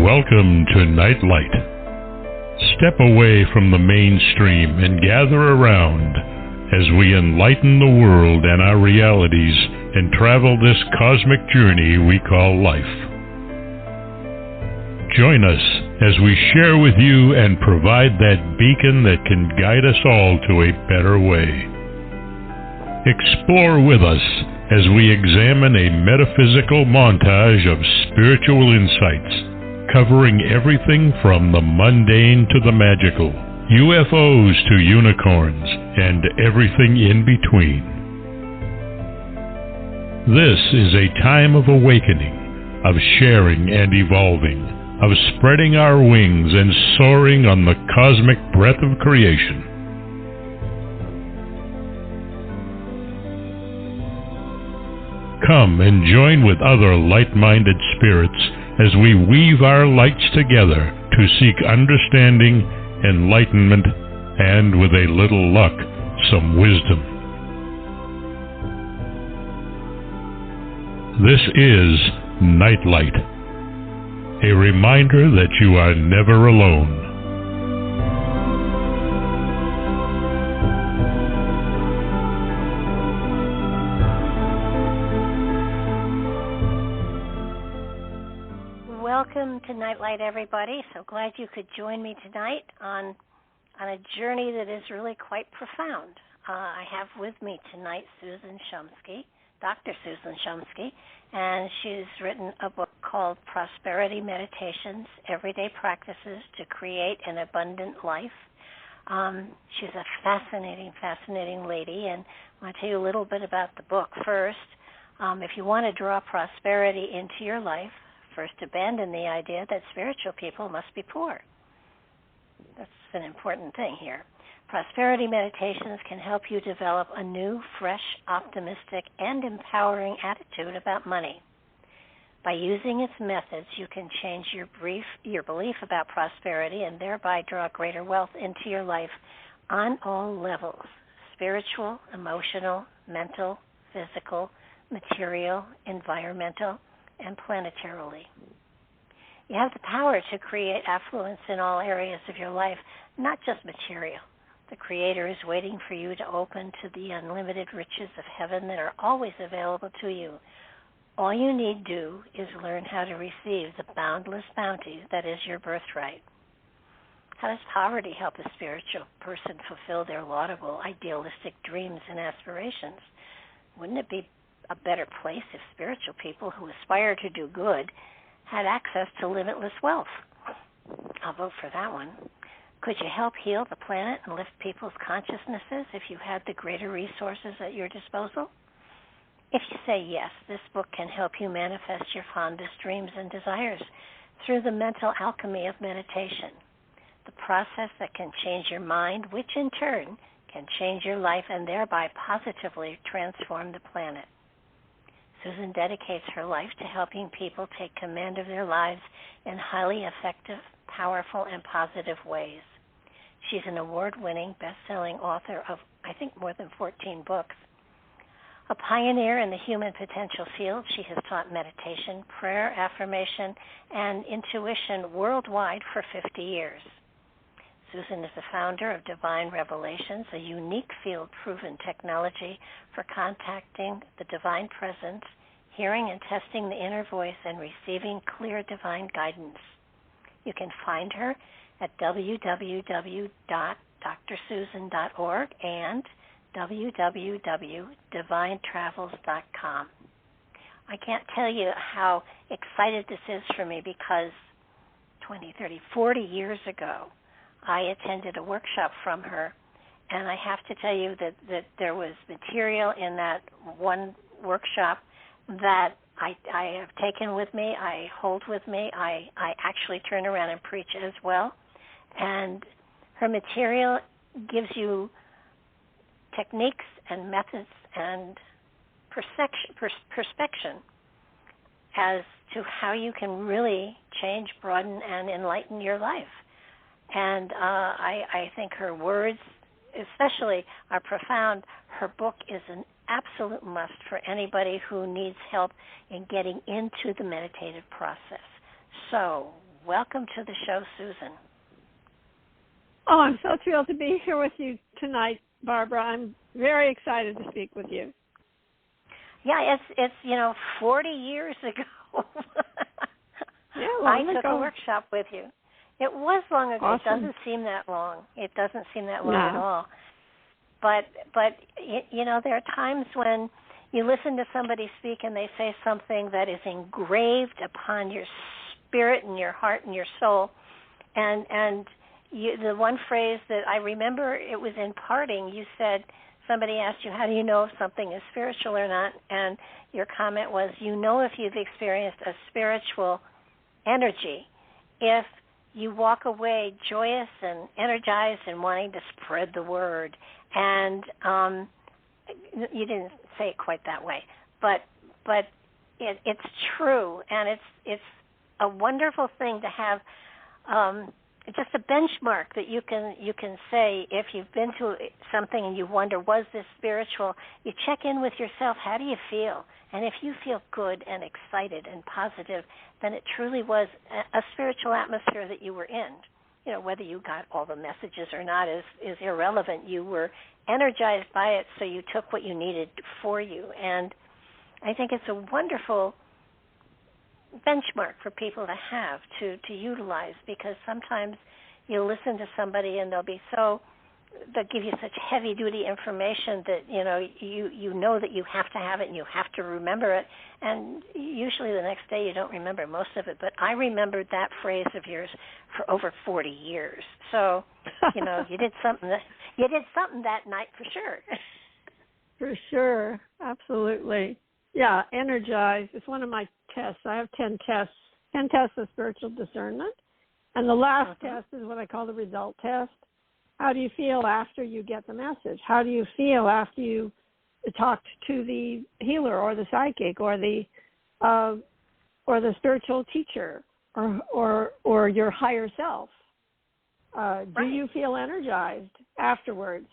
Welcome to Nightlight. Step away from the mainstream and gather around as we enlighten the world and our realities and travel this cosmic journey we call life. Join us as we share with you and provide that beacon that can guide us all to a better way. Explore with us as we examine a metaphysical montage of spiritual insights, covering everything from the mundane to the magical, UFOs to unicorns, and everything in between. This is a time of awakening, of sharing and evolving, of spreading our wings and soaring on the cosmic breath of creation. Come and join with other light-minded spirits as we weave our lights together to seek understanding, enlightenment, and, with a little luck, some wisdom. This is Nightlight, a reminder that you are never alone. Welcome to Nightlight, everybody. So glad you could join me tonight on a journey that is really quite profound. I have with me tonight Susan Shumsky, Dr. Susan Shumsky, and she's written a book called Prosperity Meditations, Everyday Practices to Create an Abundant Life. She's a fascinating lady, and I want to tell you a little bit about the book first. If you want to draw prosperity into your life, first abandon the idea that spiritual people must be poor. That's an important thing here. Prosperity Meditations can help you develop a new, fresh, optimistic, and empowering attitude about money. By using its methods, you can change your belief about prosperity and thereby draw greater wealth into your life on all levels: spiritual, emotional, mental, physical, material, environmental, and planetarily. You have the power to create affluence in all areas of your life, not just material. The Creator is waiting for you to open to the unlimited riches of heaven that are always available to you. All you need do is learn how to receive the boundless bounty that is your birthright. How does poverty help a spiritual person fulfill their laudable, idealistic dreams and aspirations? Wouldn't it be a better place if spiritual people who aspire to do good had access to limitless wealth? I'll vote for that one. Could you help heal the planet and lift people's consciousnesses if you had the greater resources at your disposal? If you say yes, this book can help you manifest your fondest dreams and desires through the mental alchemy of meditation, the process that can change your mind, which in turn can change your life and thereby positively transform the planet. Susan dedicates her life to helping people take command of their lives in highly effective, powerful, and positive ways. She's an award-winning, best-selling author of, I think, more than 14 books. A pioneer in the human potential field, she has taught meditation, prayer, affirmation, and intuition worldwide for 50 years. Susan is the founder of Divine Revelations, a unique field-proven technology for contacting the divine presence, hearing and testing the inner voice, and receiving clear divine guidance. You can find her at www.drsusan.org and www.divinetravels.com. I can't tell you how excited this is for me because 20, 30, 40 years ago, I attended a workshop from her, and I have to tell you that there was material in that one workshop that I have taken with me, I hold with me, I actually turn around and preach as well. And her material gives you techniques and methods and perspection as to how you can really change, broaden, and enlighten your life. And I think her words especially are profound. Her book is an absolute must for anybody who needs help in getting into the meditative process. So welcome to the show, Susan. Oh, I'm so thrilled to be here with you tonight, Barbara. I'm very excited to speak with you. Yeah, it's 40 years ago. Yeah, I long took ago. a workshop with you. It was long ago. Awesome. It doesn't seem that long. It doesn't seem that long No. at all. But there are times when you listen to somebody speak and they say something that is engraved upon your spirit and your heart and your soul. And the one phrase that I remember, it was in parting, you said, somebody asked you, how do you know if something is spiritual or not? And your comment was, you know if you've experienced a spiritual energy if you walk away joyous and energized and wanting to spread the word. And you didn't say it quite that way, but it's true, and it's a wonderful thing to have just a benchmark that you can say if you've been to something and you wonder, was this spiritual? You check in with yourself. How do you feel? And if you feel good and excited and positive, then it truly was a spiritual atmosphere that you were in. Whether you got all the messages or not is irrelevant. You were energized by it, so you took what you needed for you. And I think it's a wonderful benchmark for people to have, to utilize, because sometimes you listen to somebody and they'll give you such heavy-duty information that, you know that you have to have it and you have to remember it, and usually the next day you don't remember most of it. But I remembered that phrase of yours for over 40 years. So, you did something that night for sure. For sure. Absolutely. Yeah, energize. It's one of my tests. I have 10 tests, 10 tests of spiritual discernment. And the last test is what I call the result test. How do you feel after you get the message? How do you feel after you talked to the healer or the psychic or the spiritual teacher or your higher self? Do you feel energized afterwards?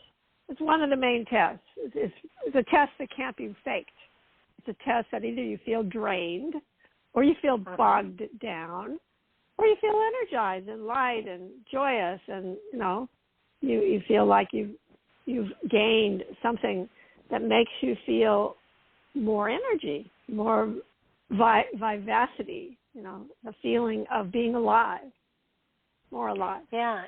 It's one of the main tests. It's a test that can't be faked. It's a test that either you feel drained or you feel bogged down or you feel energized and light and joyous and, you feel like you've gained something that makes you feel more energy, more vivacity, the feeling of being alive, more alive. Yeah,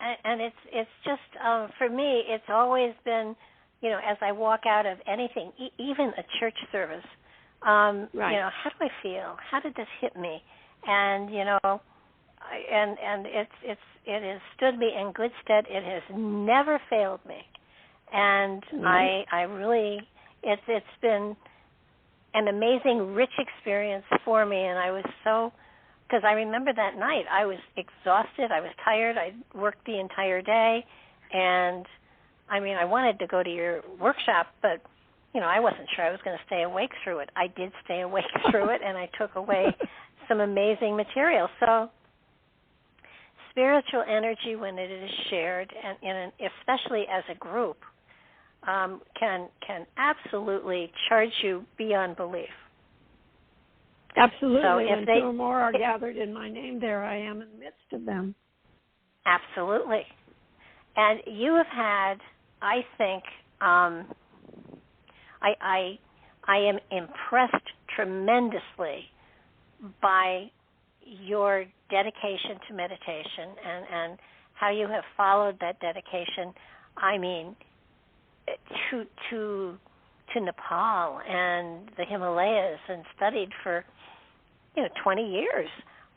and it's just, for me, it's always been, as I walk out of anything, even a church service, how do I feel? How did this hit me? And, and it has stood me in good stead. It has never failed me. And I really, it's been an amazing, rich experience for me. And I was because I remember that night, I was exhausted. I was tired. I worked the entire day. And, I wanted to go to your workshop, but, I wasn't sure I was going to stay awake through it. I did stay awake through it, and I took away some amazing material. So spiritual energy, when it is shared, and especially as a group, can absolutely charge you beyond belief. Absolutely. So when two or more are gathered in my name, there I am in the midst of them. Absolutely. And you have had, I think, I am impressed tremendously by your dedication to meditation and how you have followed that dedication. To Nepal and the Himalayas and studied for 20 years.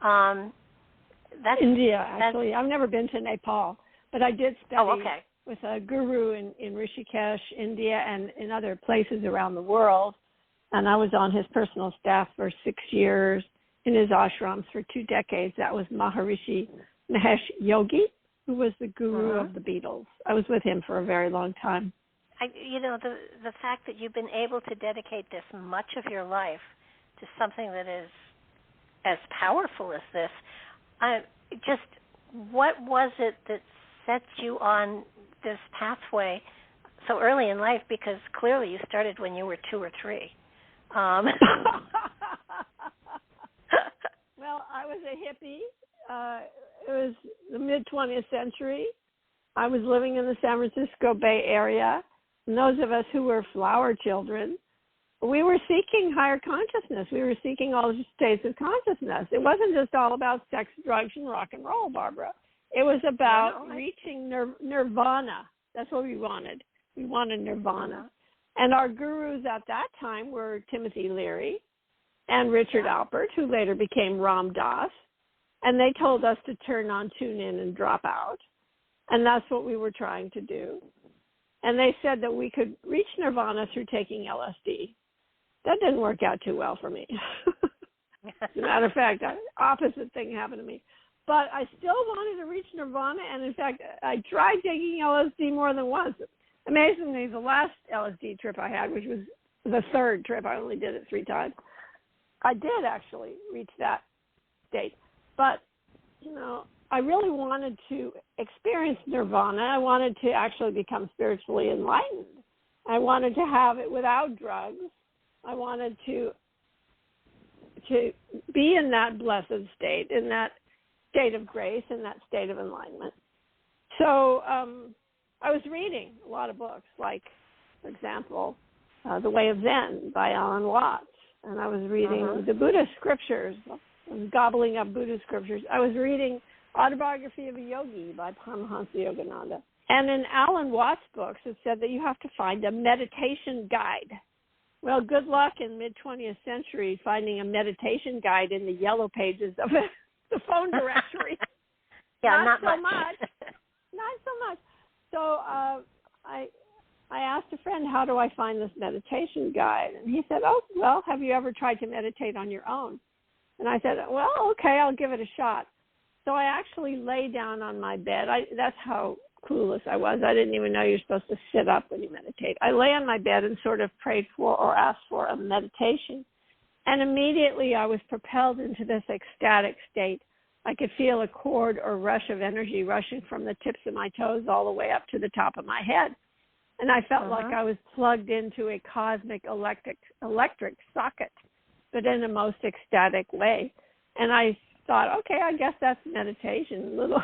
That's India, actually. I've never been to Nepal, but I did study with a guru in Rishikesh, India, and in other places around the world. And I was on his personal staff for 6 years, in his ashrams for 2 decades. That was Maharishi Mahesh Yogi, who was the guru of the Beatles. I was with him for a very long time. The fact that you've been able to dedicate this much of your life to something that is as powerful as this, what was it that set you on this pathway so early in life? Because clearly you started when you were 2 or 3. Well, I was a hippie. It was the mid-20th century. I was living in the San Francisco Bay Area. And those of us who were flower children, we were seeking higher consciousness. We were seeking all the states of consciousness. It wasn't just all about sex, drugs, and rock and roll, Barbara. It was about reaching nirvana. That's what we wanted. We wanted nirvana. And our gurus at that time were Timothy Leary and Richard Alpert, who later became Ram Dass. And they told us to turn on, tune in, and drop out. And that's what we were trying to do. And they said that we could reach nirvana through taking LSD. That didn't work out too well for me. As a matter of fact, the opposite thing happened to me. But I still wanted to reach nirvana, and in fact, I tried taking LSD more than once. Amazingly, the last LSD trip I had, which was the third trip, I only did it 3 times, I did actually reach that state. But, you know, I really wanted to experience nirvana. I wanted to actually become spiritually enlightened. I wanted to have it without drugs. I wanted to be in that blessed state, in that state of grace, in that state of enlightenment. So I was reading a lot of books, like, for example, The Way of Zen by Alan Watts. And I was reading the Buddhist scriptures. I was gobbling up Buddhist scriptures. I was reading Autobiography of a Yogi by Paramahansa Yogananda. And in Alan Watts' books, it said that you have to find a meditation guide. Well, good luck in mid-20th century finding a meditation guide in the yellow pages of the phone directory. Not so much. Not so much. So I asked a friend, how do I find this meditation guide? And he said, oh, well, have you ever tried to meditate on your own? And I said, well, okay, I'll give it a shot. So I actually lay down on my bed. That's how clueless I was. I didn't even know you're supposed to sit up when you meditate. I lay on my bed and sort of prayed for or asked for a meditation. And immediately I was propelled into this ecstatic state. I could feel a cord or rush of energy rushing from the tips of my toes all the way up to the top of my head. And I felt like I was plugged into a cosmic electric socket, but in the most ecstatic way. And I thought, okay, I guess that's meditation. Little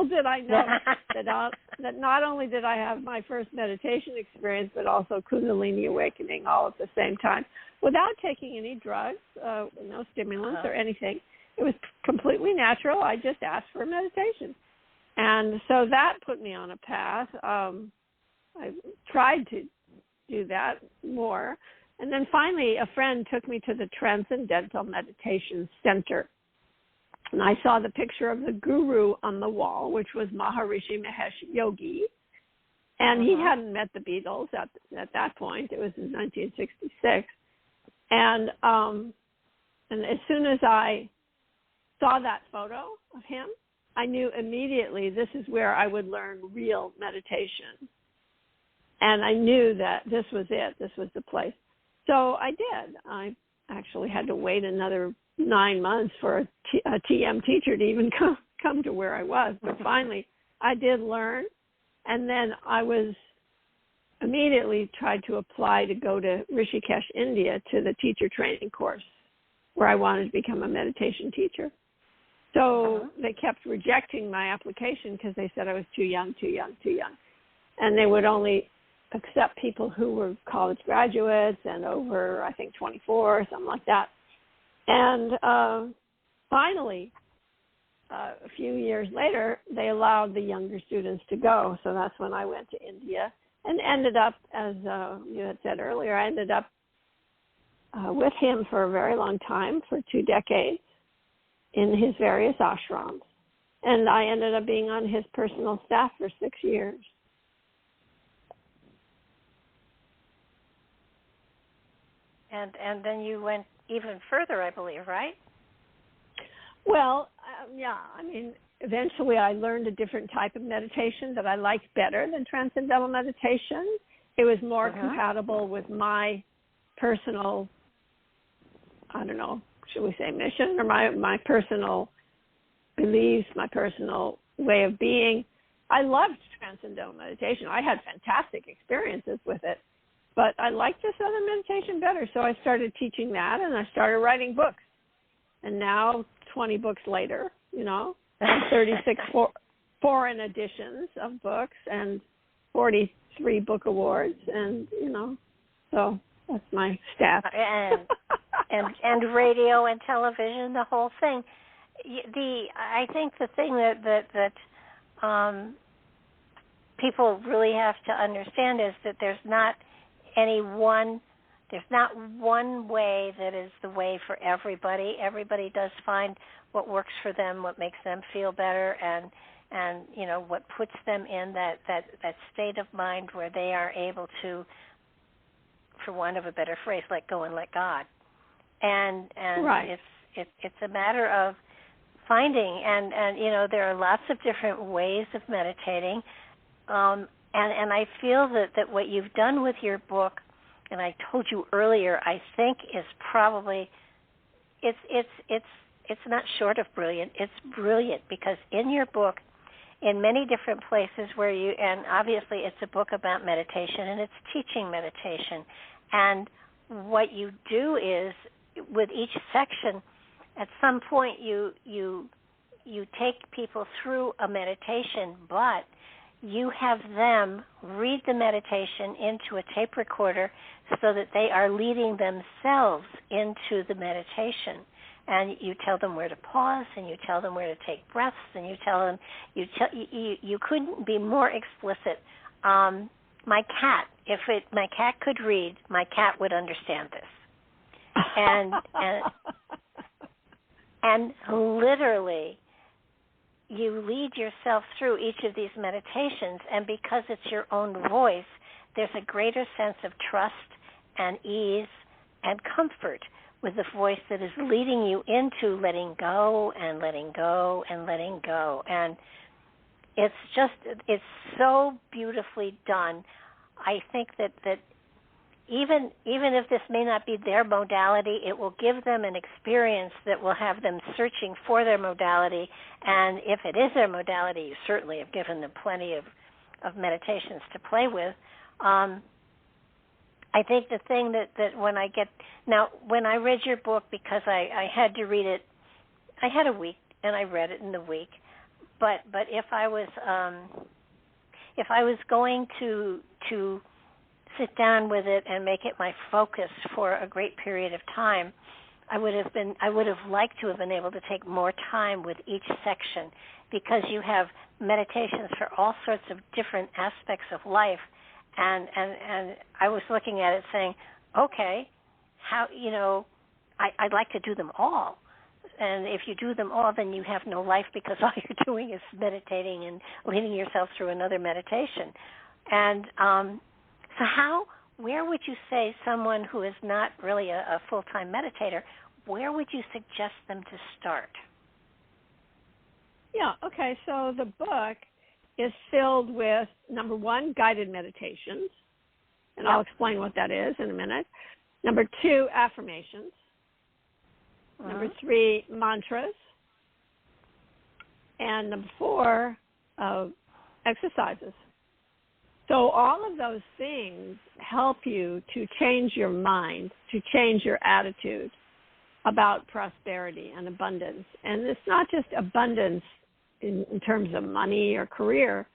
did I know that not only did I have my first meditation experience, but also Kundalini awakening all at the same time, without taking any drugs, no stimulants or anything. It was completely natural. I just asked for meditation. And so that put me on a path. I tried to do that more. And then finally, a friend took me to the Transcendental Meditation Center. And I saw the picture of the guru on the wall, which was Maharishi Mahesh Yogi. And he hadn't met the Beatles at that point. It was in 1966. And as soon as I saw that photo of him, I knew immediately this is where I would learn real meditation. And I knew that this was it. This was the place. So I did. I actually had to wait another 9 months for a TM teacher to even come to where I was. But finally, I did learn. And then I was immediately tried to apply to go to Rishikesh, India, to the teacher training course where I wanted to become a meditation teacher. So they kept rejecting my application because they said I was too young. And they would only accept people who were college graduates and over, I think, 24 or something like that. And finally, a few years later, they allowed the younger students to go. So that's when I went to India and ended up, as you had said earlier, I ended up with him for a very long time, for 2 decades, in his various ashrams. And I ended up being on his personal staff for 6 years. And then you went even further, I believe, right? Well, yeah. I mean, eventually I learned a different type of meditation that I liked better than transcendental meditation. It was more compatible with my personal, I don't know, should we say mission, or my personal beliefs, my personal way of being. I loved transcendental meditation. I had fantastic experiences with it. But I liked this other meditation better, so I started teaching that, and I started writing books. And now, 20 books later, 36 foreign editions of books and 43 book awards, and so that's my stats. and radio and television, the whole thing. I think the thing that people really have to understand is that there's not one way that is the way for everybody. Everybody does find what works for them, what makes them feel better, and what puts them in that state of mind where they are able to, for want of a better phrase, let go and let God. And right. it's a matter of finding, and there are lots of different ways of meditating, and I feel that what you've done with your book, and I told you earlier, I think is probably it's not short of brilliant. It's brilliant because in your book, in many different places where and obviously it's a book about meditation and it's teaching meditation, and what you do is with each section, at some point you take people through a meditation, but you have them read the meditation into a tape recorder so that they are leading themselves into the meditation. And you tell them where to pause, and you tell them where to take breaths, and you tell them, you couldn't be more explicit. My cat could read, my cat would understand this. And literally, you lead yourself through each of these meditations, and because it's your own voice, there's a greater sense of trust and ease and comfort with the voice that is leading you into letting go and letting go and letting go. And it's so beautifully done. I think that even if this may not be their modality, it will give them an experience that will have them searching for their modality. And if it is their modality, you certainly have given them plenty of meditations to play with. I think the thing that when I read your book, because I had to read it, I had a week and I read it in the week. But if I was going to sit down with it and make it my focus for a great period of time, I would have liked to have been able to take more time with each section, because you have meditations for all sorts of different aspects of life. And I was looking at it saying, okay, how, I'd like to do them all. And if you do them all, then you have no life, because all you're doing is meditating and leading yourself through another meditation. And so where would you say someone who is not really a full-time meditator, where would you suggest them to start? Yeah, okay, so the book is filled with, number one, guided meditations, and I'll explain what that is in a minute. Number two, affirmations. Number three, mantras. And number four, exercises. So all of those things help you to change your mind, to change your attitude about prosperity and abundance. And it's not just abundance in terms of money or career.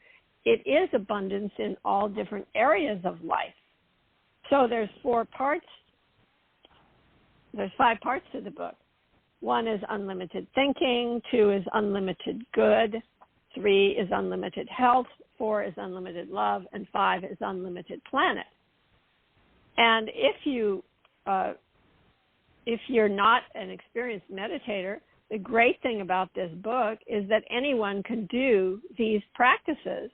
It is abundance in all different areas of life. So there's 4 parts. There's 5 parts to the book. 1 is unlimited thinking. 2 is unlimited good. 3 is unlimited health. 4 is unlimited love. And 5 is unlimited planet. And if you're not an experienced meditator, the great thing about this book is that anyone can do these practices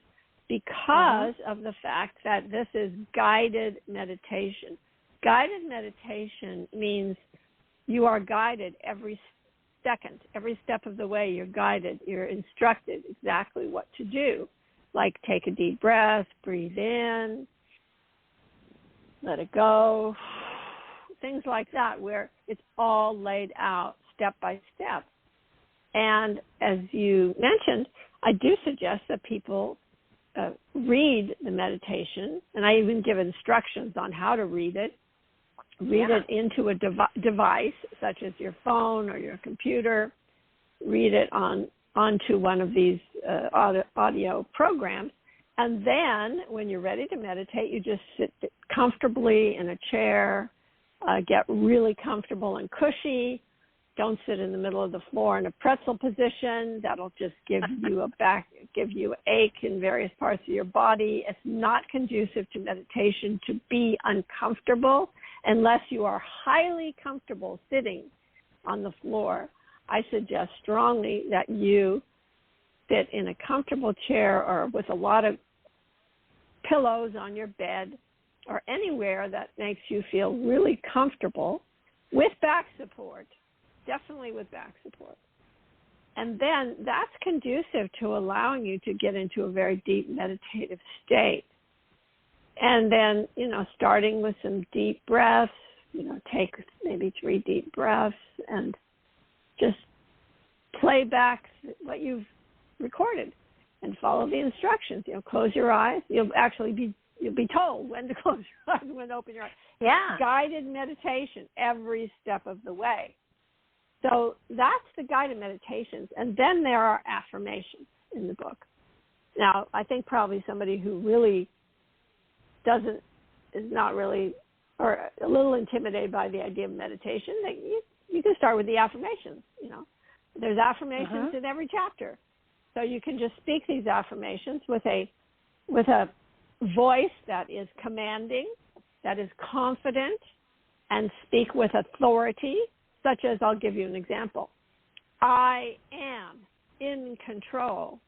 because of the fact that this is guided meditation. Guided meditation means you are guided every second, every step of the way. You're guided, you're instructed exactly what to do, like take a deep breath, breathe in, let it go, things like that, where it's all laid out step by step. And as you mentioned, I do suggest that people read the meditation, and I even give instructions on how to read it. Read it into a device, such as your phone or your computer, read it onto one of these audio programs. And then when you're ready to meditate, you just sit comfortably in a chair, get really comfortable and cushy. Don't sit in the middle of the floor in a pretzel position. That'll just give you ache in various parts of your body. It's not conducive to meditation to be uncomfortable unless you are highly comfortable sitting on the floor. I suggest strongly that you sit in a comfortable chair or with a lot of pillows on your bed or anywhere that makes you feel really comfortable with back support, definitely with back support. And then that's conducive to allowing you to get into a very deep meditative state. And then, starting with some deep breaths, take maybe 3 deep breaths and just play back what you've recorded and follow the instructions. Close your eyes. You'll be told when to close your eyes and when to open your eyes. Yeah. Guided meditation every step of the way. So that's the guided meditations. And then there are affirmations in the book. Now, I think probably somebody who really is not really, or a little intimidated by the idea of meditation, you can start with the affirmations. There's affirmations in every chapter. So you can just speak these affirmations with a voice that is commanding, that is confident, and speak with authority, such as, I'll give you an example. I am in control.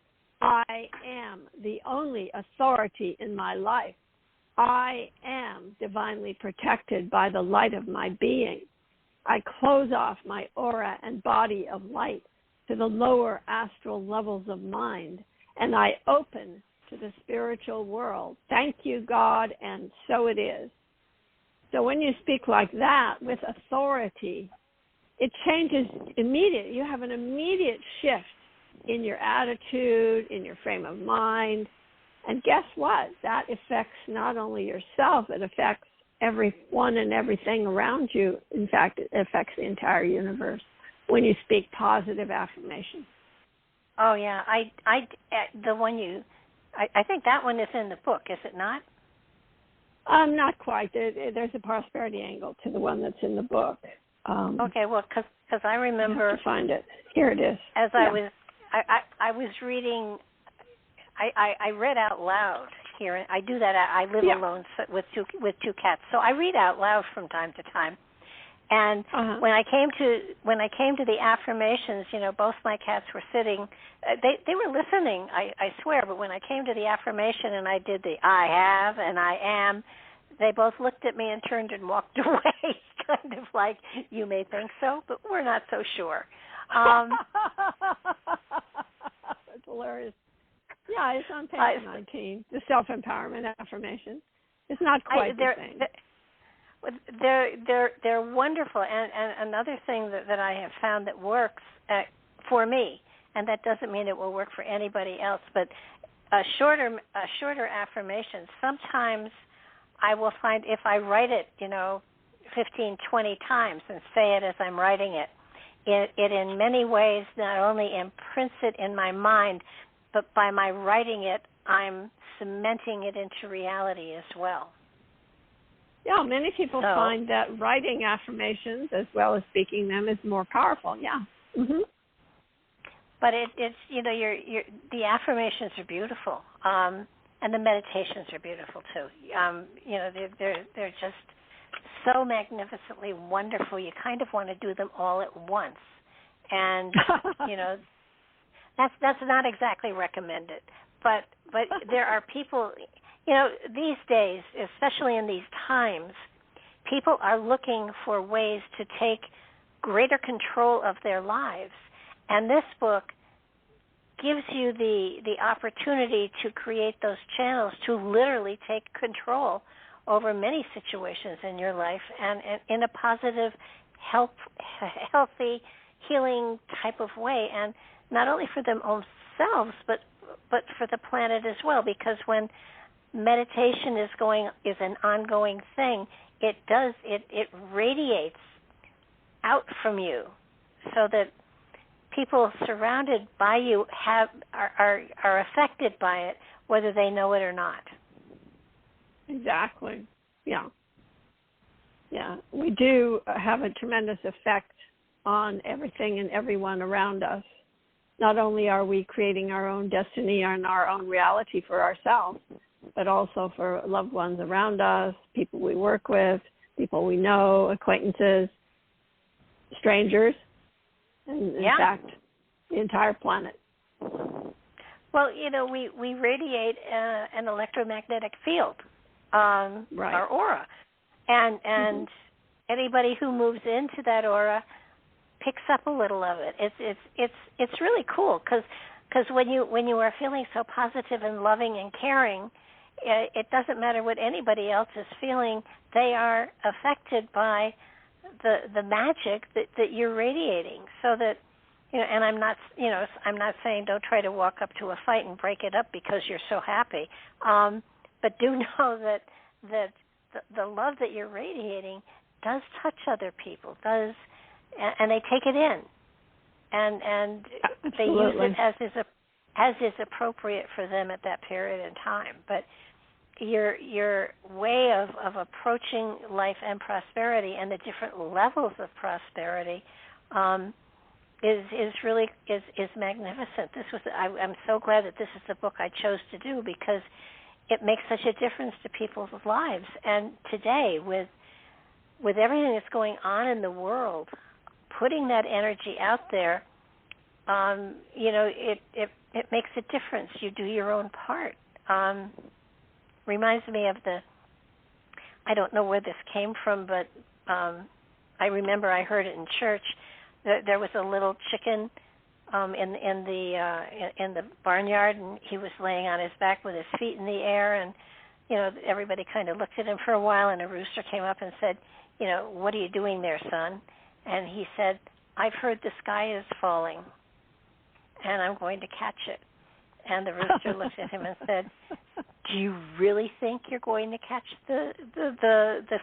I am the only authority in my life. I am divinely protected by the light of my being. I close off my aura and body of light to the lower astral levels of mind, and I open to the spiritual world. Thank you, God, and so it is. So when you speak like that with authority, it changes immediately. You have an immediate shift in your attitude, in your frame of mind. And guess what? That affects not only yourself, it affects everyone and everything around you. In fact, it affects the entire universe when you speak positive affirmations. Oh, yeah. I think that one is in the book, is it not? Not quite. There's a prosperity angle to the one that's in the book. Okay, well, because I remember... You have to find it. Here it is. As I was reading... I read out loud here. I do that. I live alone with two cats, so I read out loud from time to time. And when I came to the affirmations, both my cats were sitting. They were listening. I swear. But when I came to the affirmation and I did the I have and I am, they both looked at me and turned and walked away, kind of like, you may think so, but we're not so sure. That's hilarious. Yeah, it's on page 19, the self-empowerment affirmation. It's not quite the same. They're wonderful, and another thing that I have found that works for me, and that doesn't mean it will work for anybody else, but a shorter affirmation. Sometimes I will find if I write it, 15, 20 times and say it as I'm writing it, it in many ways not only imprints it in my mind, but by my writing it, I'm cementing it into reality as well. Yeah, many people find that writing affirmations as well as speaking them is more powerful. Yeah. Mm-hmm. But it's the affirmations are beautiful, and the meditations are beautiful too. They're just so magnificently wonderful. You kind of want to do them all at once, and that's not exactly recommended. But there are people. These days, especially in these times, people are looking for ways to take greater control of their lives. And this book gives you the opportunity to create those channels to literally take control over many situations in your life and in a positive, healthy, healing type of way. And not only for themselves, but for the planet as well, because when meditation is an ongoing thing, it radiates out from you, so that people surrounded by you are affected by it, whether they know it or not. Exactly. Yeah. Yeah. We do have a tremendous effect on everything and everyone around us. Not only are we creating our own destiny and our own reality for ourselves, but also for loved ones around us, people we work with, people we know, acquaintances, strangers, and in fact, the entire planet. Well, we radiate an electromagnetic field, our aura, and anybody who moves into that aura picks up a little of it. It's really cool because when you are feeling so positive and loving and caring, it doesn't matter what anybody else is feeling. They are affected by the magic that you're radiating. So that, and I'm not saying don't try to walk up to a fight and break it up because you're so happy. But do know that the love that you're radiating does touch other people, and they take it in, and they use it as is appropriate for them at that period in time. But your way of approaching life and prosperity and the different levels of prosperity is really magnificent. I'm so glad that this is the book I chose to do, because it makes such a difference to people's lives. And today, with everything that's going on in the world, putting that energy out there, it makes a difference. You do your own part. Reminds me of I don't know where this came from, but I remember I heard it in church. There was a little chicken in the barnyard, and he was laying on his back with his feet in the air, and everybody kind of looked at him for a while, and a rooster came up and said, "What are you doing there, son?" And he said, "I've heard the sky is falling, and I'm going to catch it." And the rooster looked at him and said, "Do you really think you're going to catch the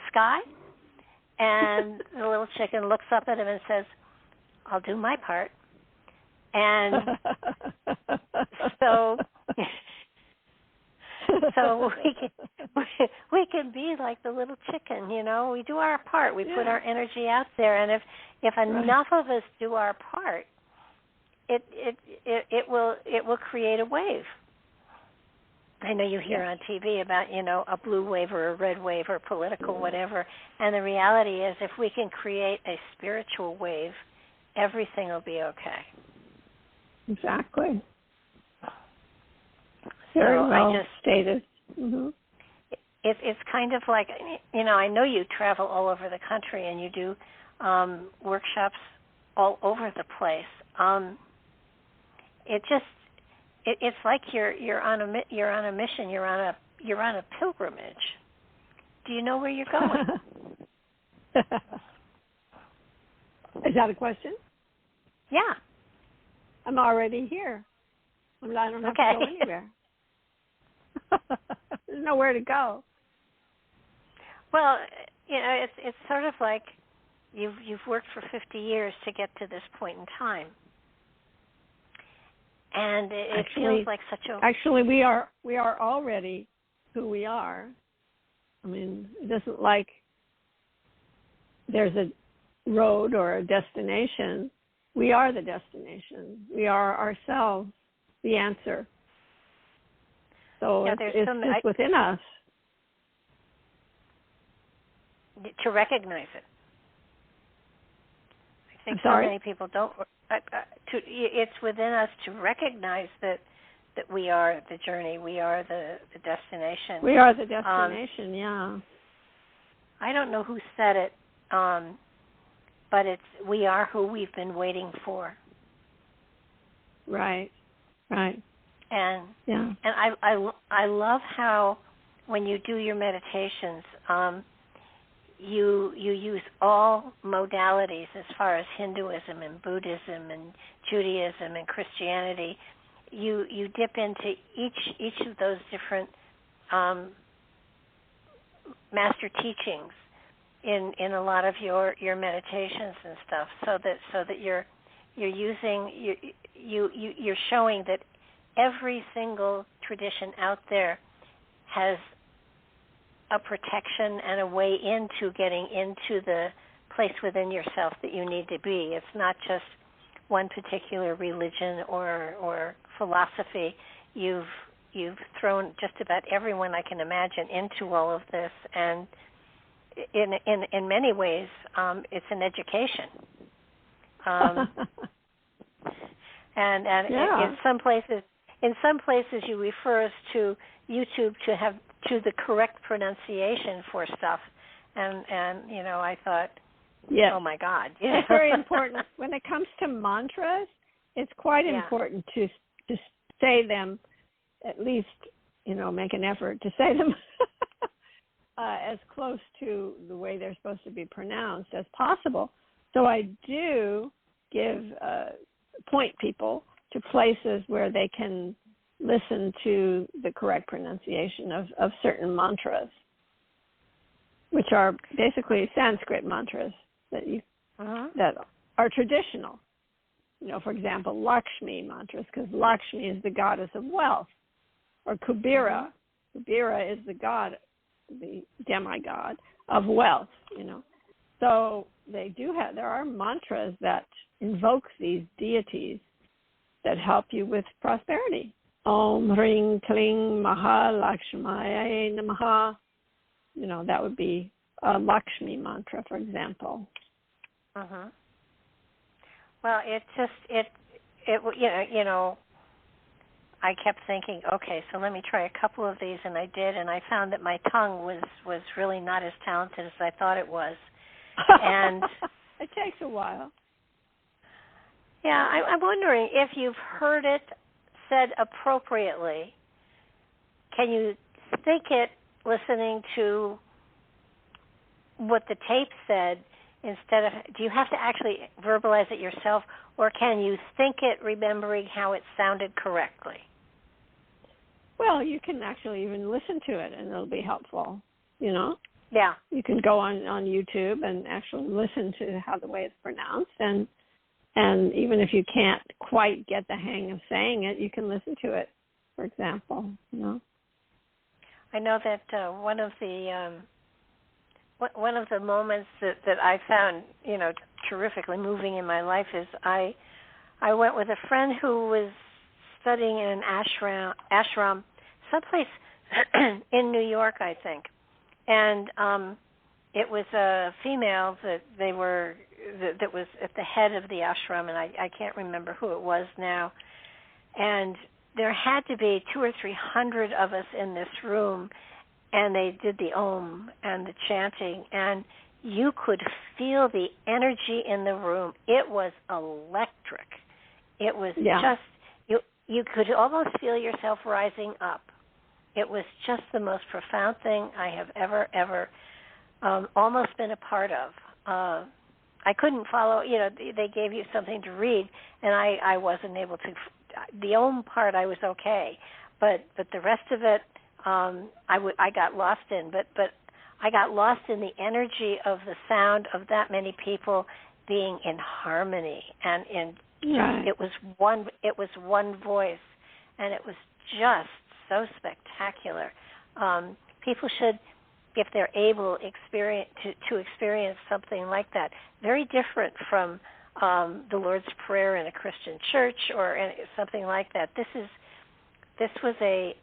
sky?" And the little chicken looks up at him and says, "I'll do my part." And so we can be like the little chicken, We do our part. We put our energy out there, and if enough of us do our part, it will create a wave. I know you hear on TV about a blue wave or a red wave or political whatever, and the reality is, if we can create a spiritual wave, everything will be okay. Exactly. Very well stated. Mm-hmm. It's kind of like, I know you travel all over the country and you do workshops all over the place. It's like you're on a mission. You're on a pilgrimage. Do you know where you're going? Is that a question? Yeah. I'm already here. I don't have to go anywhere. There's nowhere to go. Well, it's sort of like you've worked for 50 years to get to this point in time, and it feels like such a. Actually, we are already who we are. I mean, it isn't like there's a road or a destination. We are the destination. We are ourselves the answer. So it's just within us. To recognize it. I think so many people don't. It's within us to recognize that we are the journey. We are the destination. We are the destination, yeah. I don't know who said it, but we are who we've been waiting for. Right. And I love how when you do your meditations, you use all modalities as far as Hinduism and Buddhism and Judaism and Christianity. You dip into each of those different master teachings in a lot of your meditations and stuff, so that you're showing that every single tradition out there has a protection and a way into getting into the place within yourself that you need to be. It's not just one particular religion or philosophy. You've thrown just about everyone I can imagine into all of this, and in many ways, it's an education. And in some places you refer us to YouTube to the correct pronunciation for stuff, and I thought, yes. Oh my God, it's very important when it comes to mantras. It's quite important to say them, at least make an effort to say them as close to the way they're supposed to be pronounced as possible. So I do point people to places where they can listen to the correct pronunciation of certain mantras, which are basically Sanskrit mantras that that are traditional. For example, Lakshmi mantras, because Lakshmi is the goddess of wealth, or Kubera. Kubera is the demigod of wealth. So there are mantras that invoke these deities that help you with prosperity. Om Hring Kling Mahalakshmaya Namaha. That would be a Lakshmi mantra, for example. Well, I kept thinking, okay, so let me try a couple of these, and I did, and I found that my tongue was really not as talented as I thought it was. And it takes a while. Yeah, I'm wondering if you've heard it said appropriately. Can you think it listening to what the tape said instead of, do you have to actually verbalize it yourself, or can you think it remembering how it sounded correctly? Well, you can actually even listen to it, and it'll be helpful, Yeah. You can go on YouTube and actually listen to how the way it's pronounced, and even if you can't quite get the hang of saying it, you can listen to it, for example, I know that one of the moments that I found, terrifically moving in my life is I went with a friend who was studying in an ashram someplace in New York, I think, and it was a female that was at the head of the ashram, and I can't remember who it was now, and there had to be 200 or 300 of us in this room, and they did the Om and the chanting, and you could feel the energy in the room. It was electric. It was just, you could almost feel yourself rising up. It was just the most profound thing I have ever almost been a part of. I couldn't follow, they gave you something to read, and I wasn't able to. The Om part I was okay, but the rest of it I got lost in. But I got lost in the energy of the sound of that many people being in harmony, and it was one voice, and it was just so spectacular. People should, if they're able, to experience something like that. Very different from the Lord's Prayer in a Christian church or something like that. This was the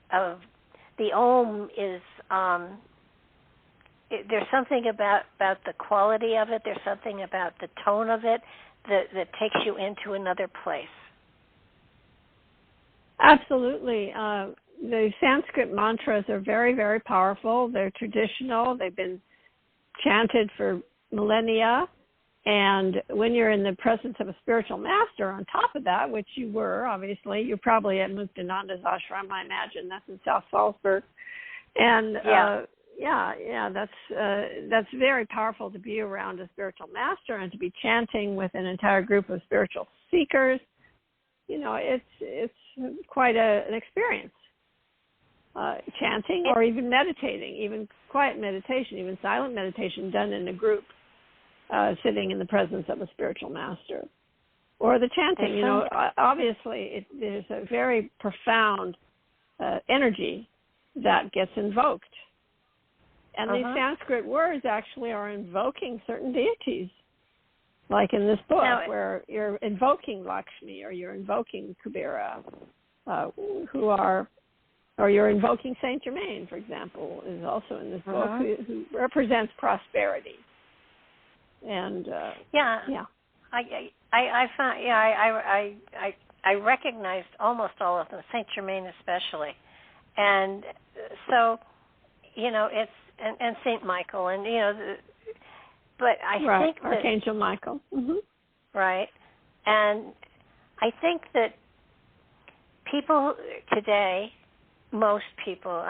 Om is. There's something about the quality of it. There's something about the tone of it that takes you into another place. Absolutely. The Sanskrit mantras are very, very powerful. They're traditional. They've been chanted for millennia. And when you're in the presence of a spiritual master on top of that, which you were, obviously, you're probably at Muktananda's ashram, I imagine. That's in South Salzburg. And that's very powerful to be around a spiritual master and to be chanting with an entire group of spiritual seekers. It's quite an experience. Chanting or even meditating, even quiet meditation, even silent meditation done in a group, sitting in the presence of a spiritual master. or the chanting. You know, obviously there's a very profound energy that gets invoked. And these Sanskrit words actually are invoking certain deities, like in this book, where you're invoking Lakshmi or you're invoking Kubera, or you're invoking Saint Germain, for example, is also in this book, who represents prosperity. And I recognized almost all of them, Saint Germain especially, and so it's and Saint Michael, and but I think that Archangel Michael, right, and I think that people today, most people,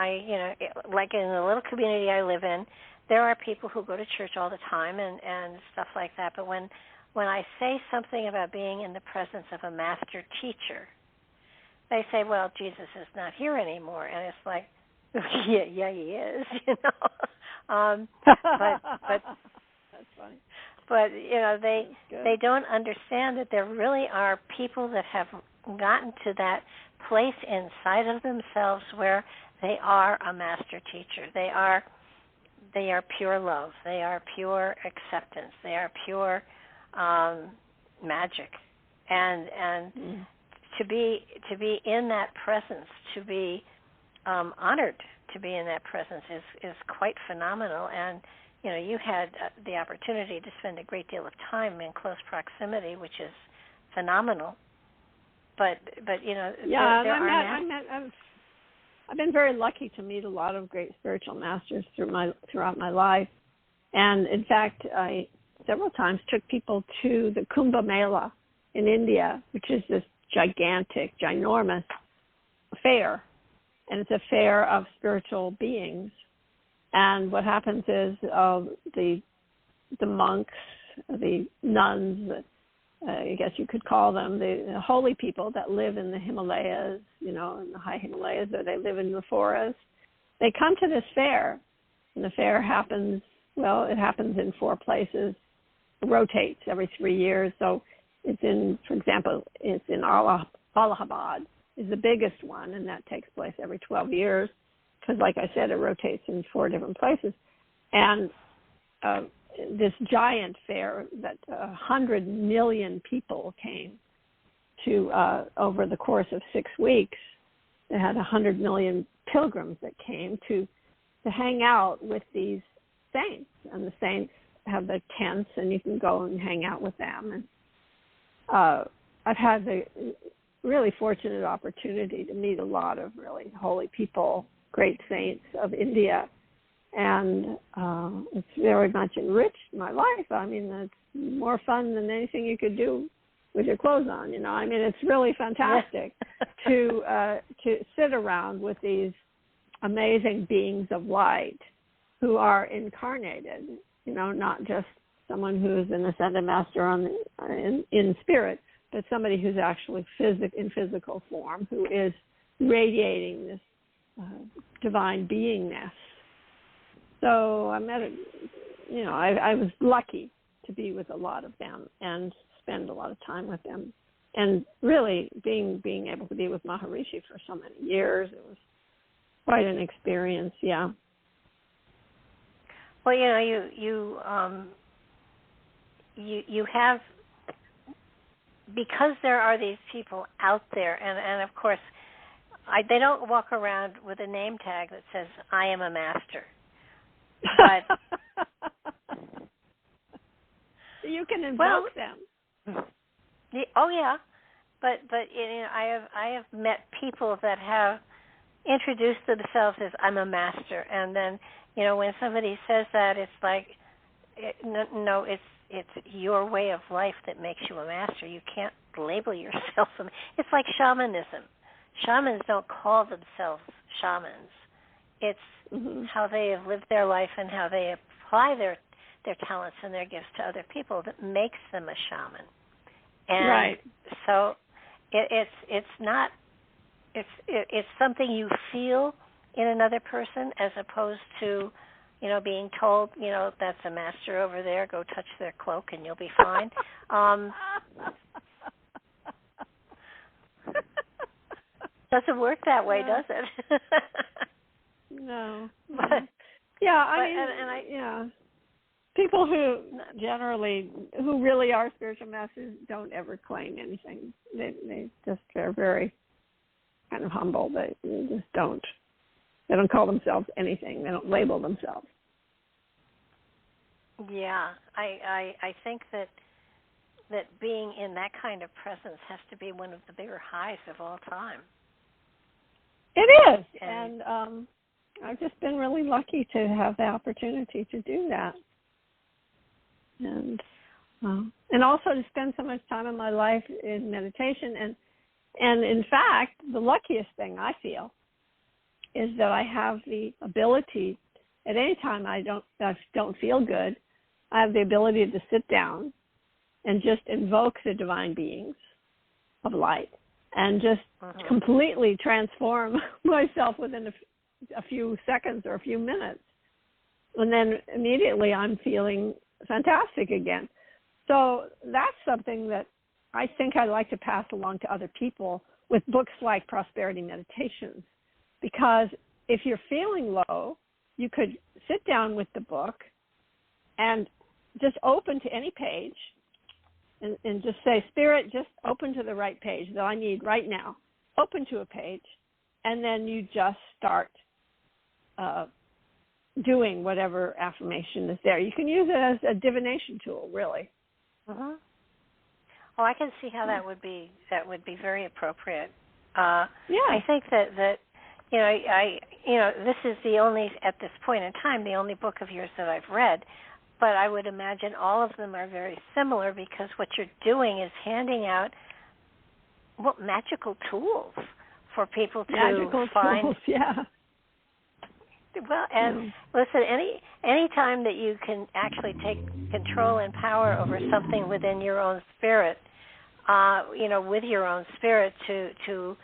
like in the little community I live in, there are people who go to church all the time and stuff like that. But when I say something about being in the presence of a master teacher, they say, "Well, Jesus is not here anymore," and it's like, yeah, he is, but that's funny. But they don't understand that there really are people that have gotten to that place inside of themselves where they are a master teacher. They are pure love. They are pure acceptance. They are pure magic, and to be in that presence, to be honored to be in that presence is quite phenomenal. And you had the opportunity to spend a great deal of time in close proximity, which is phenomenal. But I've been very lucky to meet a lot of great spiritual masters throughout my life, and in fact, I several times took people to the Kumbh Mela in India, which is this gigantic, ginormous fair, and it's a fair of spiritual beings. And what happens is the monks, the nuns, I guess you could call them, the holy people that live in the Himalayas, in the high Himalayas, or they live in the forest, they come to this fair. And the fair happens in 4 places. It rotates every 3 years. So it's in Allahabad is the biggest one, and that takes place every 12 years. Because, like I said, it rotates in 4 different places. And this giant fair that 100 million people came to over the course of 6 weeks. They had 100 million pilgrims that came to hang out with these saints. And the saints have their tents, and you can go and hang out with them. And I've had the really fortunate opportunity to meet a lot of really holy people, great saints of India, and it's very much enriched my life. I mean, it's more fun than anything you could do with your clothes on. I mean, it's really fantastic to sit around with these amazing beings of light who are incarnated. Not just someone who is an ascended master in spirit, but somebody who's actually in physical form, who is radiating this divine beingness. So I met I was lucky to be with a lot of them and spend a lot of time with them. And really being able to be with Maharishi for so many years, it was quite an experience, yeah. Well, you have, because there are these people out there, and of course, they don't walk around with a name tag that says, "I am a master." But you can invoke them. Oh yeah, but I have met people that have introduced themselves as "I'm a master," and then when somebody says that, it's like, no, it's your way of life that makes you a master. You can't label yourself. It's like shamanism. Shamans don't call themselves shamans. It's how they have lived their life and how they apply their talents and their gifts to other people that makes them a shaman. And so it's something you feel in another person, as opposed to being told, that's a master over there, go touch their cloak and you'll be fine. Doesn't work that way, does it? No. But, people who really are spiritual masters don't ever claim anything. They just are very kind of humble. They just don't. They don't call themselves anything. They don't label themselves. Yeah, I think that being in that kind of presence has to be one of the bigger highs of all time. It is, and I've just been really lucky to have the opportunity to do that, and also to spend so much time in my life in meditation, and in fact, the luckiest thing I feel is that I have the ability at any time I don't feel good, I have the ability to sit down and just invoke the divine beings of light and just completely transform myself within a few seconds or a few minutes. And then immediately I'm feeling fantastic again. So that's something that I think I'd like to pass along to other people with books like Prosperity Meditations. Because if you're feeling low, you could sit down with the book and just open to any page and just say, Spirit, just open to the right page that I need right now. Open to a page, and then you just start doing whatever affirmation is there. You can use it as a divination tool, really. Mm-hmm. Oh, I can see how that would be very appropriate. I think that this is the only, at this point in time, the only book of yours that I've read. But I would imagine all of them are very similar because what you're doing is handing out magical tools for people to find. Tools, yeah. Well, and listen, any time that you can actually take control and power over something within your own spirit, with your own spirit to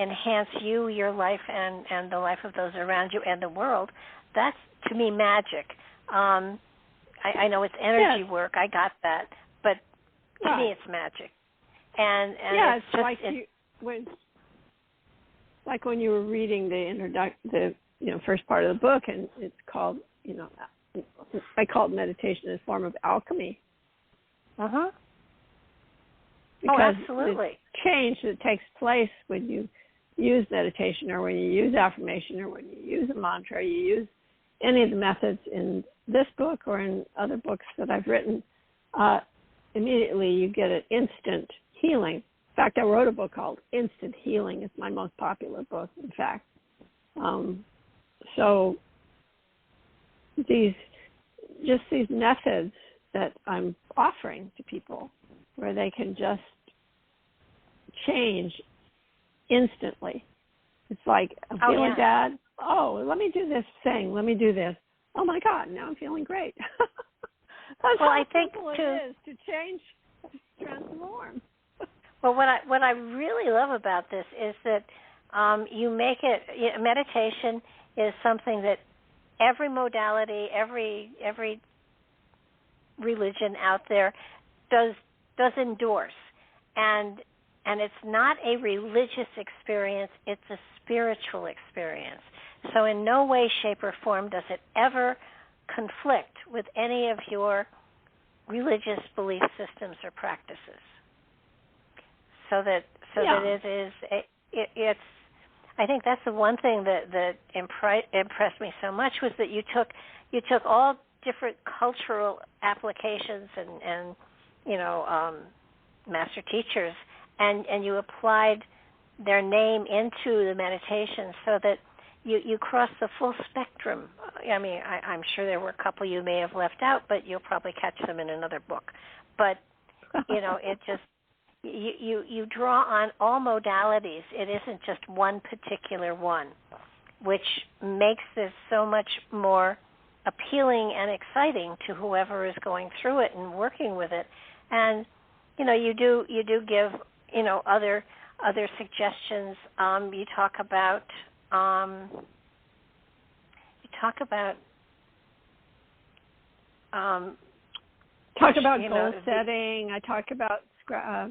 enhance you, your life, and the life of those around you and the world, that's, to me, magic. I know it's energy work. I got that, but to me, it's magic. And it's like when you were reading the first part of the book, and it's called, I call it meditation as a form of alchemy. Uh-huh. Because absolutely. the change that takes place when you use meditation, or when you use affirmation, or when you use a mantra, you use any of the methods in this book or in other books that I've written, immediately you get an instant healing. In fact, I wrote a book called Instant Healing. It's my most popular book, in fact. So these methods that I'm offering to people, where they can just change instantly. It's like, I'm feeling bad. Oh, let me do this thing. Let me do this. Oh, my God, now I'm feeling great. That's how simple it is to change, transform. Well, what I really love about this is that you make it, meditation is something that every modality, every religion out there does endorse. And it's not a religious experience, it's a spiritual experience. So in no way, shape, or form does it ever conflict with any of your religious belief systems or practices. So that it is, it's. I think that's the one thing that impressed me so much, was that you took all different cultural applications and master teachers, and you applied their name into the meditation, so that you cross the full spectrum. I mean, I'm sure there were a couple you may have left out, but you'll probably catch them in another book. But, it just, you draw on all modalities. It isn't just one particular one, which makes this so much more appealing and exciting to whoever is going through it and working with it. And, you do give, other suggestions. You talk about goal setting. I talk about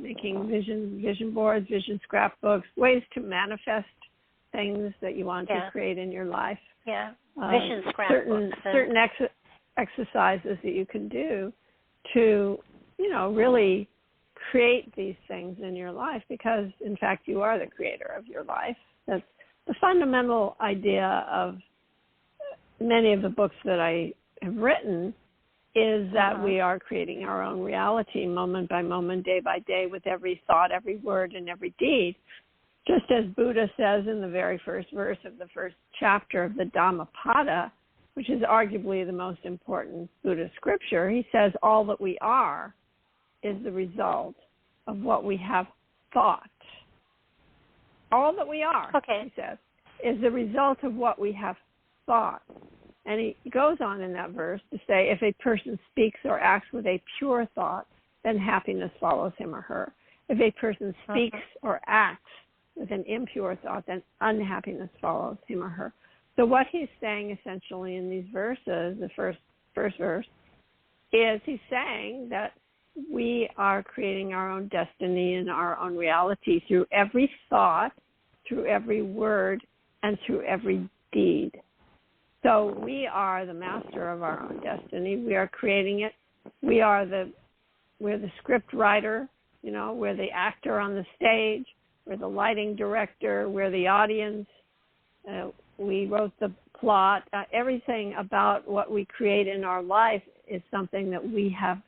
making vision boards, vision scrapbooks, ways to manifest things that you want to create in your life. Yeah, vision scrapbooks. Certain exercises that you can do to, really create these things in your life, because, in fact, you are the creator of your life. That's the fundamental idea of many of the books that I have written, is that we are creating our own reality moment by moment, day by day, with every thought, every word, and every deed. Just as Buddha says in the very first verse of the first chapter of the Dhammapada, which is arguably the most important Buddhist scripture, he says, all that we are is the result of what we have thought. All that we are, he says, is the result of what we have thought. And he goes on in that verse to say, if a person speaks or acts with a pure thought, then happiness follows him or her. If a person speaks or acts with an impure thought, then unhappiness follows him or her. So what he's saying essentially in these verses, the first verse, is he's saying that we are creating our own destiny and our own reality through every thought, through every word, and through every deed. So we are the master of our own destiny. We are creating it. We're the script writer, we're the actor on the stage, we're the lighting director, we're the audience. We wrote the plot. Everything about what we create in our life is something that we have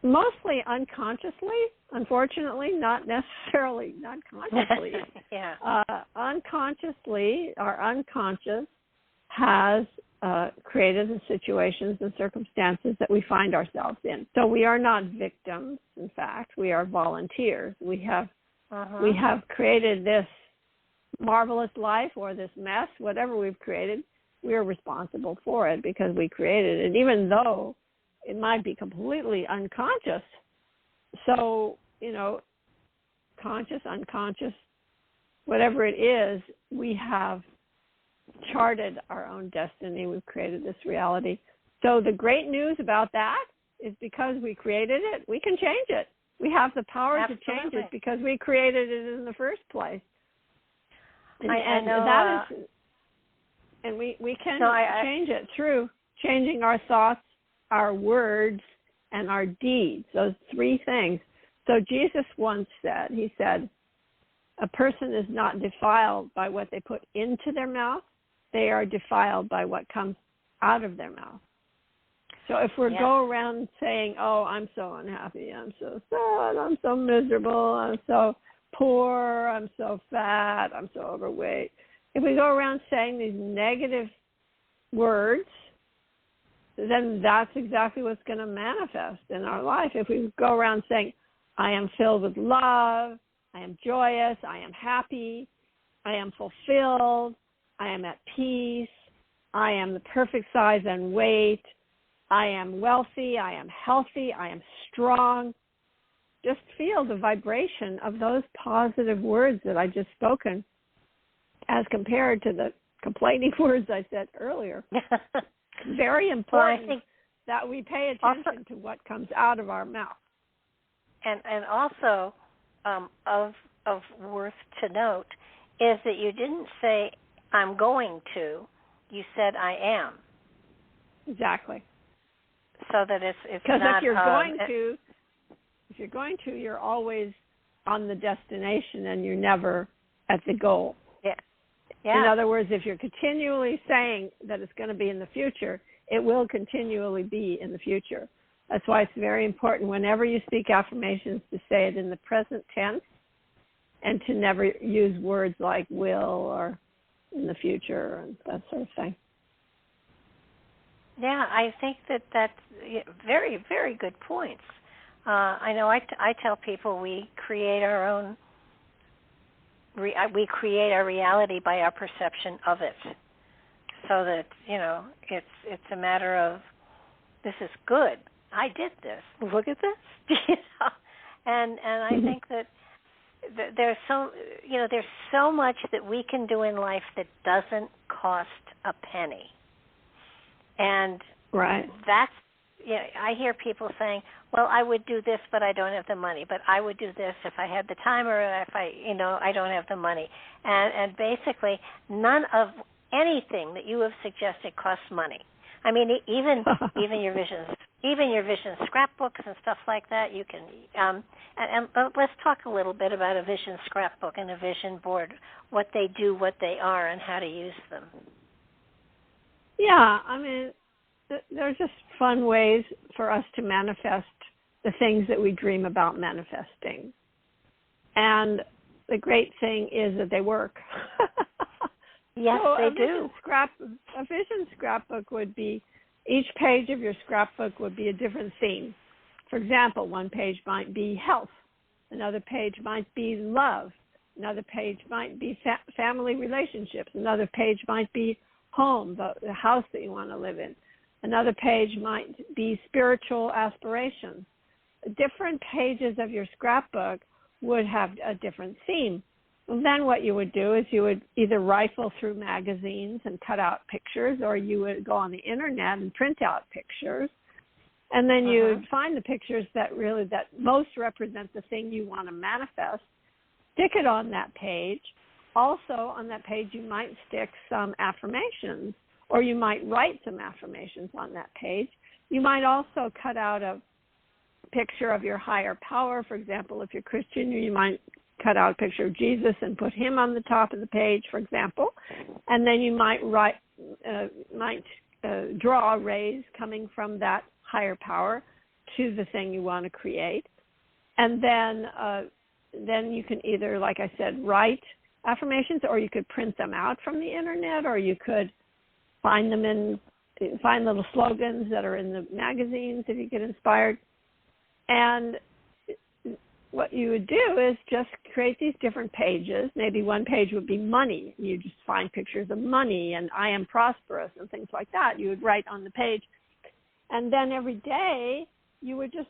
mostly unconsciously, unfortunately, not necessarily not consciously. Unconsciously, our unconscious has created the situations and circumstances that we find ourselves in. So we are not victims. In fact, we are volunteers. We have created this marvelous life, or this mess, whatever we've created. We are responsible for it because we created it, even though it might be completely unconscious. So, conscious, unconscious, whatever it is, we have charted our own destiny. We've created this reality. So the great news about that is, because we created it, we can change it. We have the power to change it because we created it in the first place. And we can change it through changing our thoughts, our words, and our deeds, those three things. So Jesus once said, he said, a person is not defiled by what they put into their mouth. They are defiled by what comes out of their mouth. So if we go around saying, oh, I'm so unhappy, I'm so sad, I'm so miserable, I'm so poor, I'm so fat, I'm so overweight. If we go around saying these negative words, then that's exactly what's going to manifest in our life. If we go around saying, I am filled with love, I am joyous, I am happy, I am fulfilled, I am at peace, I am the perfect size and weight, I am wealthy, I am healthy, I am strong. Just feel the vibration of those positive words that I just spoken as compared to the complaining words I said earlier. Very important that we pay attention to what comes out of our mouth. And also of worth to note is that you didn't say, I'm going to. You said, I am. Exactly. So that it's because not... if you're going to, you're always on the destination and you're never at the goal. In other words, if you're continually saying that it's going to be in the future, it will continually be in the future. That's why it's very important whenever you speak affirmations to say it in the present tense and to never use words like will or in the future and that sort of thing. Yeah, I think that's very, very good points. I know I tell people we create our own, we create our reality by our perception of it. So that, it's a matter of, this is good. I did this. Look at this. And I think that there's so much that we can do in life that doesn't cost a penny. And I hear people saying, well, I would do this, but I don't have the money. But I would do this if I had the time, or if I don't have the money. And basically, none of anything that you have suggested costs money. I mean, even your vision scrapbooks and stuff like that. You can and let's talk a little bit about a vision scrapbook and a vision board, what they do, what they are, and how to use them. Yeah, I mean, they're just fun ways for us to manifest the things that we dream about manifesting. And the great thing is that they work. Yes, so they do. A vision scrapbook would be, each page of your scrapbook would be a different theme. For example, one page might be health. Another page might be love. Another page might be family relationships. Another page might be home, the house that you want to live in. Another page might be spiritual aspirations. Different pages of your scrapbook would have a different theme. And then what you would do is you would either rifle through magazines and cut out pictures, or you would go on the internet and print out pictures. And then you'd find the pictures that most represent the thing you want to manifest, stick it on that page. Also, on that page, you might stick some affirmations, or you might write some affirmations on that page. You might also cut out a picture of your higher power. For example, if you're Christian, you might cut out a picture of Jesus and put him on the top of the page, for example. And then you might draw rays coming from that higher power to the thing you want to create. And then you can either, like I said, write affirmations, or you could print them out from the internet, or you could find little slogans that are in the magazines if you get inspired. And what you would do is just create these different pages. Maybe one page would be money. You just find pictures of money and I am prosperous and things like that. You would write on the page. And then every day you would just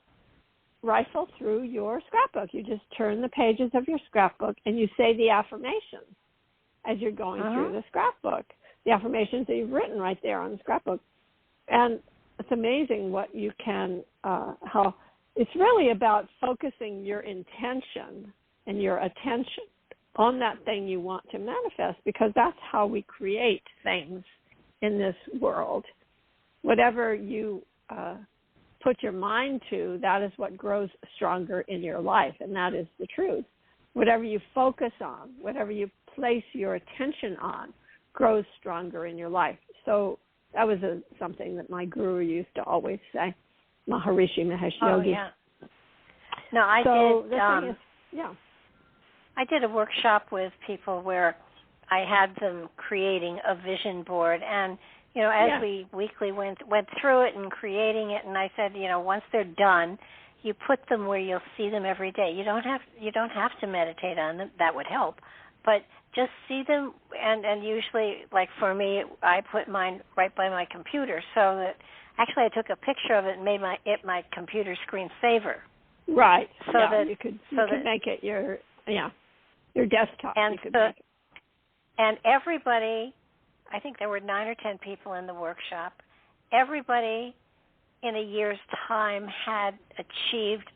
rifle through your scrapbook. You just turn the pages of your scrapbook and you say the affirmations as you're going through the scrapbook, the affirmations that you've written right there on the scrapbook. And it's amazing what you can, how it's really about focusing your intention and your attention on that thing you want to manifest, because that's how we create things in this world. Whatever you put your mind to, that is what grows stronger in your life, and that is the truth. Whatever you focus on, whatever you place your attention on, grows stronger in your life. So that was something that my guru used to always say, Maharishi Mahesh Yogi. Oh, yeah. No, I did a workshop with people where I had them creating a vision board, and as we weekly went through it and creating it, and I said, once they're done, you put them where you'll see them every day. You don't have to meditate on them. That would help, but just see them. And usually, like for me, I put mine right by my computer, so that actually I took a picture of it and made my computer screen saver. Right. So that you could make it your desktop. And you could make it. And everybody, I think there were 9 or 10 people in the workshop. Everybody in a year's time had achieved,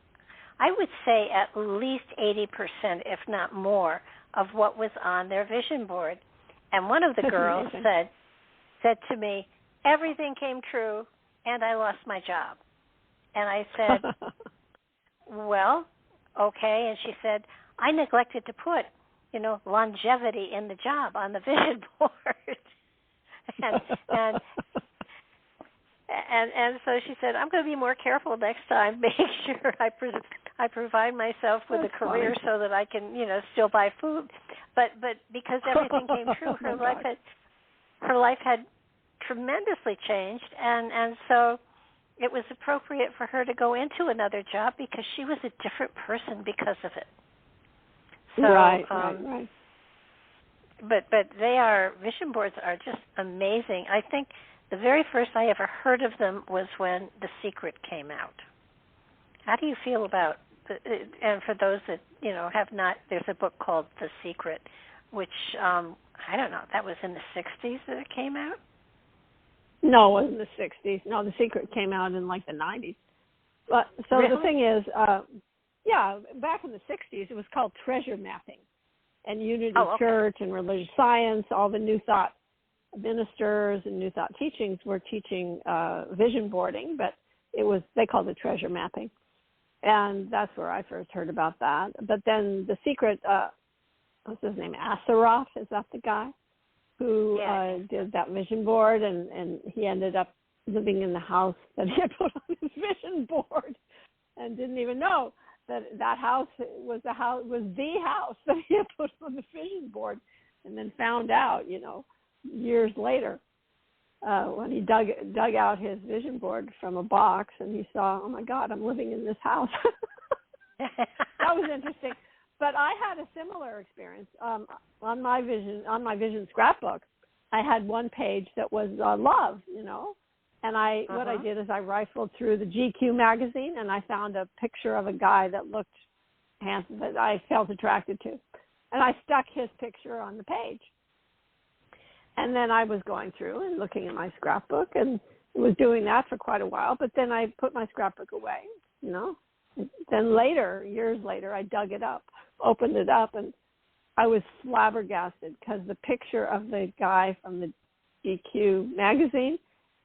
I would say, at least 80%, if not more, of what was on their vision board. And one of the girls said to me, everything came true, and I lost my job. And I said, well, okay. And she said, I neglected to put, longevity in the job on the vision board. and so she said, I'm going to be more careful next time, make sure I provide myself with a career so that I can, still buy food. But because everything came true, her life had tremendously changed, and so it was appropriate for her to go into another job because she was a different person because of it. So, right. But vision boards are just amazing. I think the very first I ever heard of them was when The Secret came out. How do you feel about and for those that, have not, there's a book called The Secret, which, I don't know, that was in the 60s that it came out? No, it was in the 60s. No, The Secret came out in like the 90s. But so really? the thing is, back in the 60s, it was called treasure mapping. And Unity Church and religious science, all the New Thought ministers and New Thought teachings were teaching vision boarding, but they called it treasure mapping. And that's where I first heard about that. But then The Secret, what's his name, Asaroff, is that the guy who did that vision board? And he ended up living in the house that he had put on his vision board and didn't even know that house was the house that he had put on the vision board, and then found out, years later, when he dug out his vision board from a box and he saw, oh my God, I'm living in this house. That was interesting. But I had a similar experience on my vision scrapbook. I had one page that was love, and what I did is I rifled through the GQ magazine and I found a picture of a guy that looked handsome, that I felt attracted to, and I stuck his picture on the page. And then I was going through and looking at my scrapbook and was doing that for quite a while. But then I put my scrapbook away, Then years later, I dug it up, opened it up, and I was flabbergasted because the picture of the guy from the GQ magazine,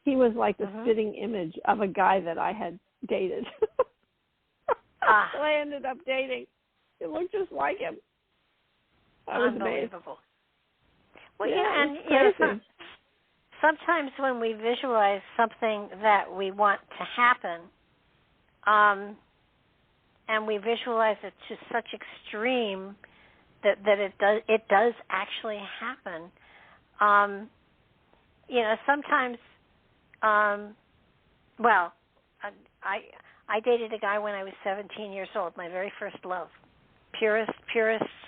he was like the spitting image of a guy that I had dated. So I ended up dating. It looked just like him. I was amazed. Well, sometimes when we visualize something that we want to happen, and we visualize it to such extreme that it does actually happen. Sometimes. I dated a guy when I was 17 years old. My very first love, purest,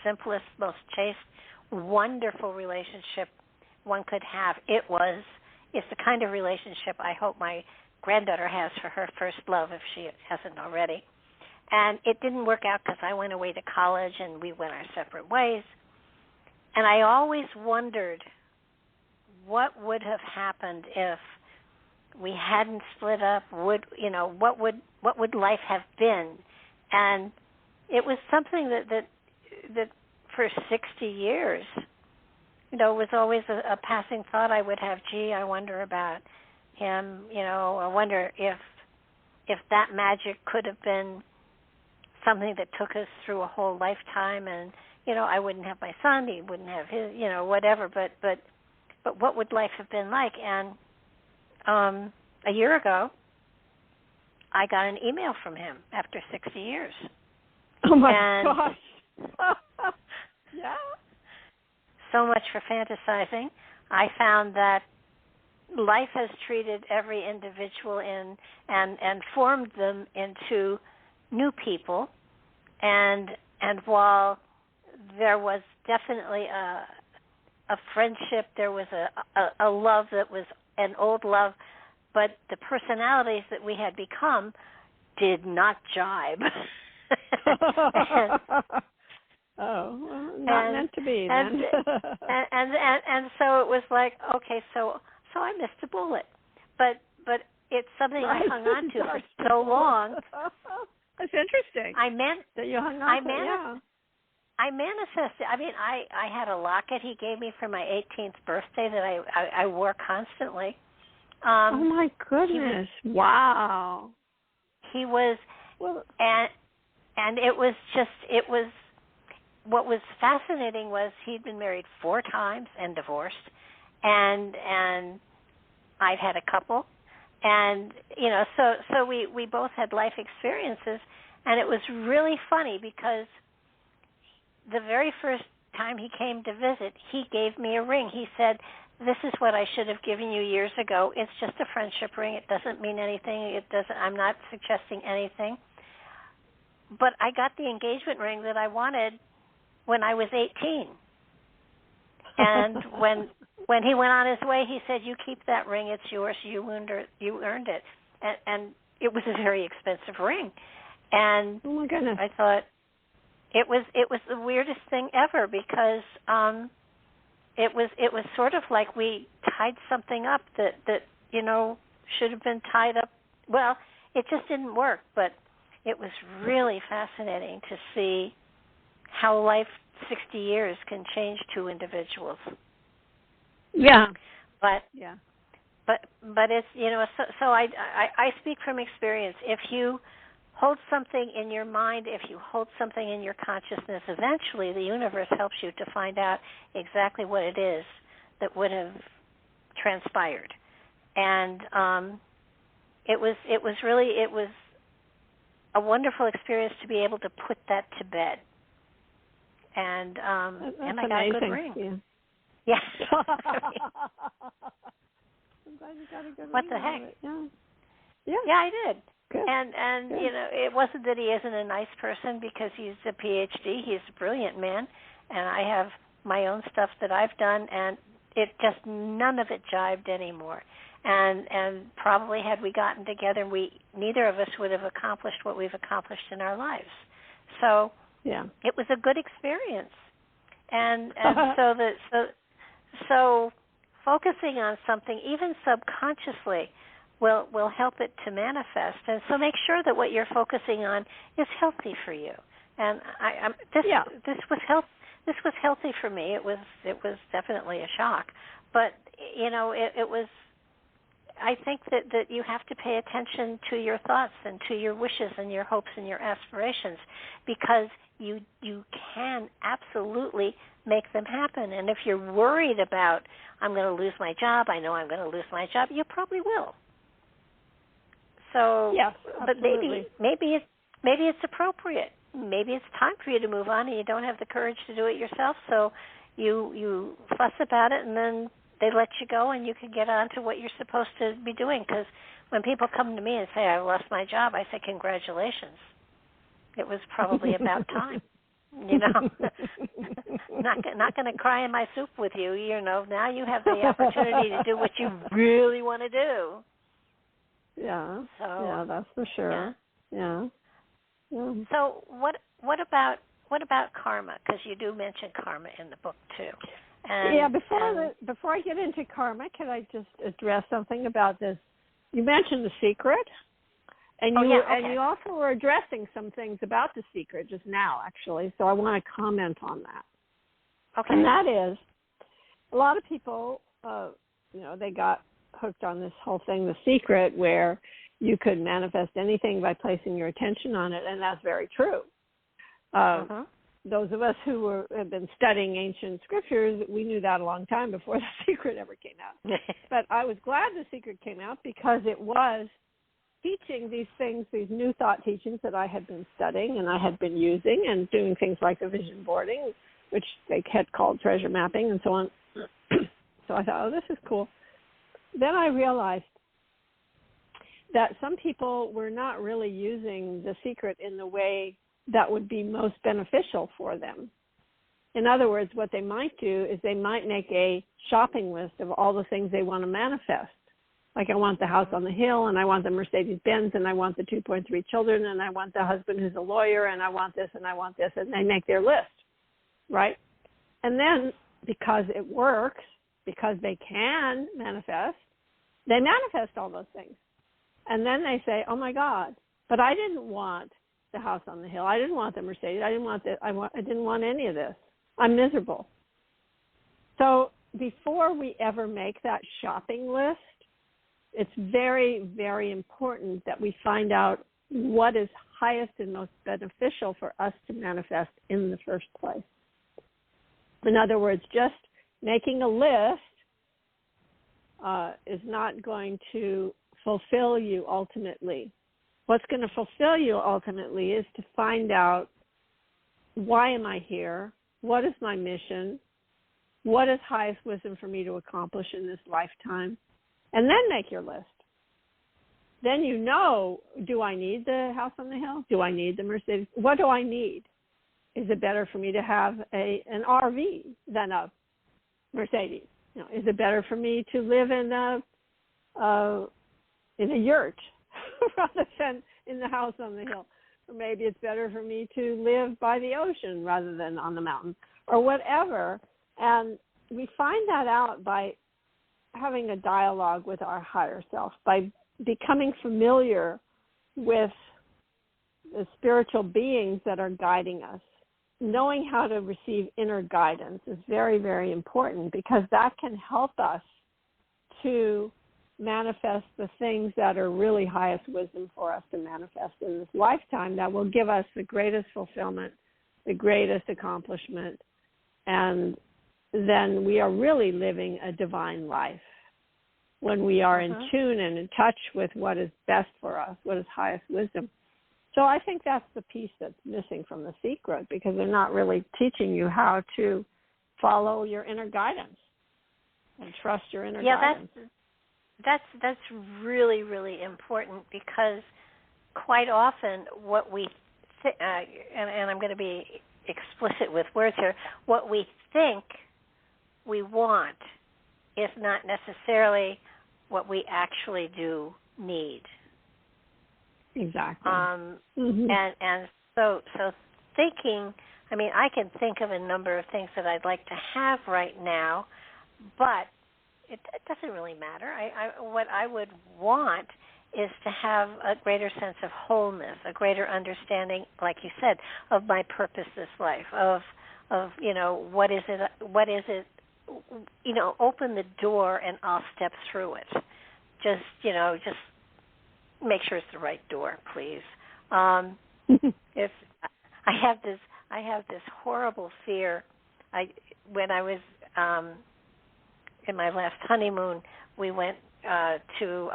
simplest, most chaste, wonderful relationship one could have. It's the kind of relationship I hope my granddaughter has for her first love, if she hasn't already. And it didn't work out because I went away to college and we went our separate ways. And I always wondered what would have happened if we hadn't split up. What would life have been? And it was something that for 60 years, was always a passing thought I would have. Gee, I wonder about him. I wonder if that magic could have been something that took us through a whole lifetime, and I wouldn't have my son, he wouldn't have his, whatever. But what would life have been like? And a year ago, I got an email from him after 60 years. Oh my gosh! Yeah. So much for fantasizing. I found that life has treated every individual and formed them into new people, and while there was definitely a friendship, there was a love that was an old love, but the personalities that we had become did not jibe. Not meant to be then. and so it was like, okay, so I missed a bullet, but it's something I hung on to for so long. That's interesting. That you hung on to. I manifested. I mean, I had a locket he gave me for my 18th birthday that I wore constantly. Oh my goodness! Wow. He was, and it was what was fascinating was he'd been married 4 times and divorced, and I'd had a couple, and so we both had life experiences, and it was really funny because the very first time he came to visit, he gave me a ring. He said, "This is what I should have given you years ago. It's just a friendship ring. It doesn't mean anything. I'm not suggesting anything." But I got the engagement ring that I wanted when I was 18. And when he went on his way, he said, "You keep that ring. It's yours. You earned it." And it was a very expensive ring. And oh my goodness. I thought it was the weirdest thing ever because it was sort of like we tied something up that should have been tied up. Well, it just didn't work, but it was really fascinating to see how life 60 years can change two individuals. Yeah. But it's, so I speak from experience. If you hold something in your mind, if you hold something in your consciousness, eventually the universe helps you to find out exactly what it is that would have transpired. And it was a wonderful experience to be able to put that to bed. And and I got a good ring. Yeah. Yes. I'm glad you got a good ring. What the heck? Yeah, I did. Good. And Good. it wasn't that he isn't a nice person, because he's a PhD. He's a brilliant man, and I have my own stuff that I've done, and it just, none of it jived anymore. And probably had we gotten together, neither of us would have accomplished what we've accomplished in our lives. So it was a good experience. And so focusing on something, even subconsciously, will help it to manifest. And so make sure that what you're focusing on is healthy for you. And this was healthy for me. It was definitely a shock, but it was. I think that you have to pay attention to your thoughts and to your wishes and your hopes and your aspirations, because you can absolutely make them happen. And if you're worried about, I'm going to lose my job, I know I'm going to lose my job, you probably will. So, yes, but maybe it's appropriate. Maybe it's time for you to move on, and you don't have the courage to do it yourself. So you fuss about it, and then they let you go, and you can get on to what you're supposed to be doing. Because when people come to me and say, I lost my job, I say, congratulations. It was probably about time. Not going to cry in my soup with you. Now you have the opportunity to do what you really want to do. Yeah. So, yeah, that's for sure. Yeah. So what about karma? Because you do mention karma in the book too. And, before I get into karma, can I just address something about this? You mentioned The Secret, and you also were addressing some things about The Secret just now, actually. So I want to comment on that. Okay. And that is, a lot of people, they got hooked on this whole thing, The Secret, where you could manifest anything by placing your attention on it, and that's very true. Those of us who have been studying ancient scriptures, we knew that a long time before The Secret ever came out. But I was glad The Secret came out, because it was teaching these things, these new thought teachings that I had been studying and I had been using, and doing things like the vision boarding, which they had called treasure mapping and so on. So I thought, this is cool. Then I realized that some people were not really using The Secret in the way that would be most beneficial for them. In other words, what they might do is they might make a shopping list of all the things they want to manifest. Like, I want the house on the hill, and I want the Mercedes-Benz, and I want the 2.3 children, and I want the husband who's a lawyer, and I want this, and I want this, and they make their list, right? And then, because it works, because they can manifest, they manifest all those things. And then they say, oh my God, but I didn't want the house on the hill. I didn't want the Mercedes. I didn't want I didn't want any of this. I'm miserable. So before we ever make that shopping list, it's very, very important that we find out what is highest and most beneficial for us to manifest in the first place. In other words, just making a list is not going to fulfill you ultimately. What's going to fulfill you ultimately is to find out, why am I here? What is my mission? What is highest wisdom for me to accomplish in this lifetime? And then make your list. Then do I need the house on the hill? Do I need the Mercedes? What do I need? Is it better for me to have an RV than a Mercedes? Is it better for me to live in a yurt rather than in the house on the hill? Or maybe it's better for me to live by the ocean rather than on the mountain, or whatever. And we find that out by having a dialogue with our higher self, by becoming familiar with the spiritual beings that are guiding us. Knowing how to receive inner guidance is very, very important, because that can help us to manifest the things that are really highest wisdom for us to manifest in this lifetime, that will give us the greatest fulfillment, the greatest accomplishment, and then we are really living a divine life when we are in tune and in touch with what is best for us, what is highest wisdom. So I think that's the piece that's missing from The Secret, because they're not really teaching you how to follow your inner guidance and trust your inner guidance. That's really, really important, because quite often what we and I'm going to be explicit with words here, what we think we want is not necessarily what we actually do need. Exactly. And so thinking, I mean, I can think of a number of things that I'd like to have right now, but it doesn't really matter. What I would want is to have a greater sense of wholeness, a greater understanding, like you said, of my purpose this life, of what is it, open the door and I'll step through it. Just make sure it's the right door, please. If I have this horrible fear. When I was in my last honeymoon, we went to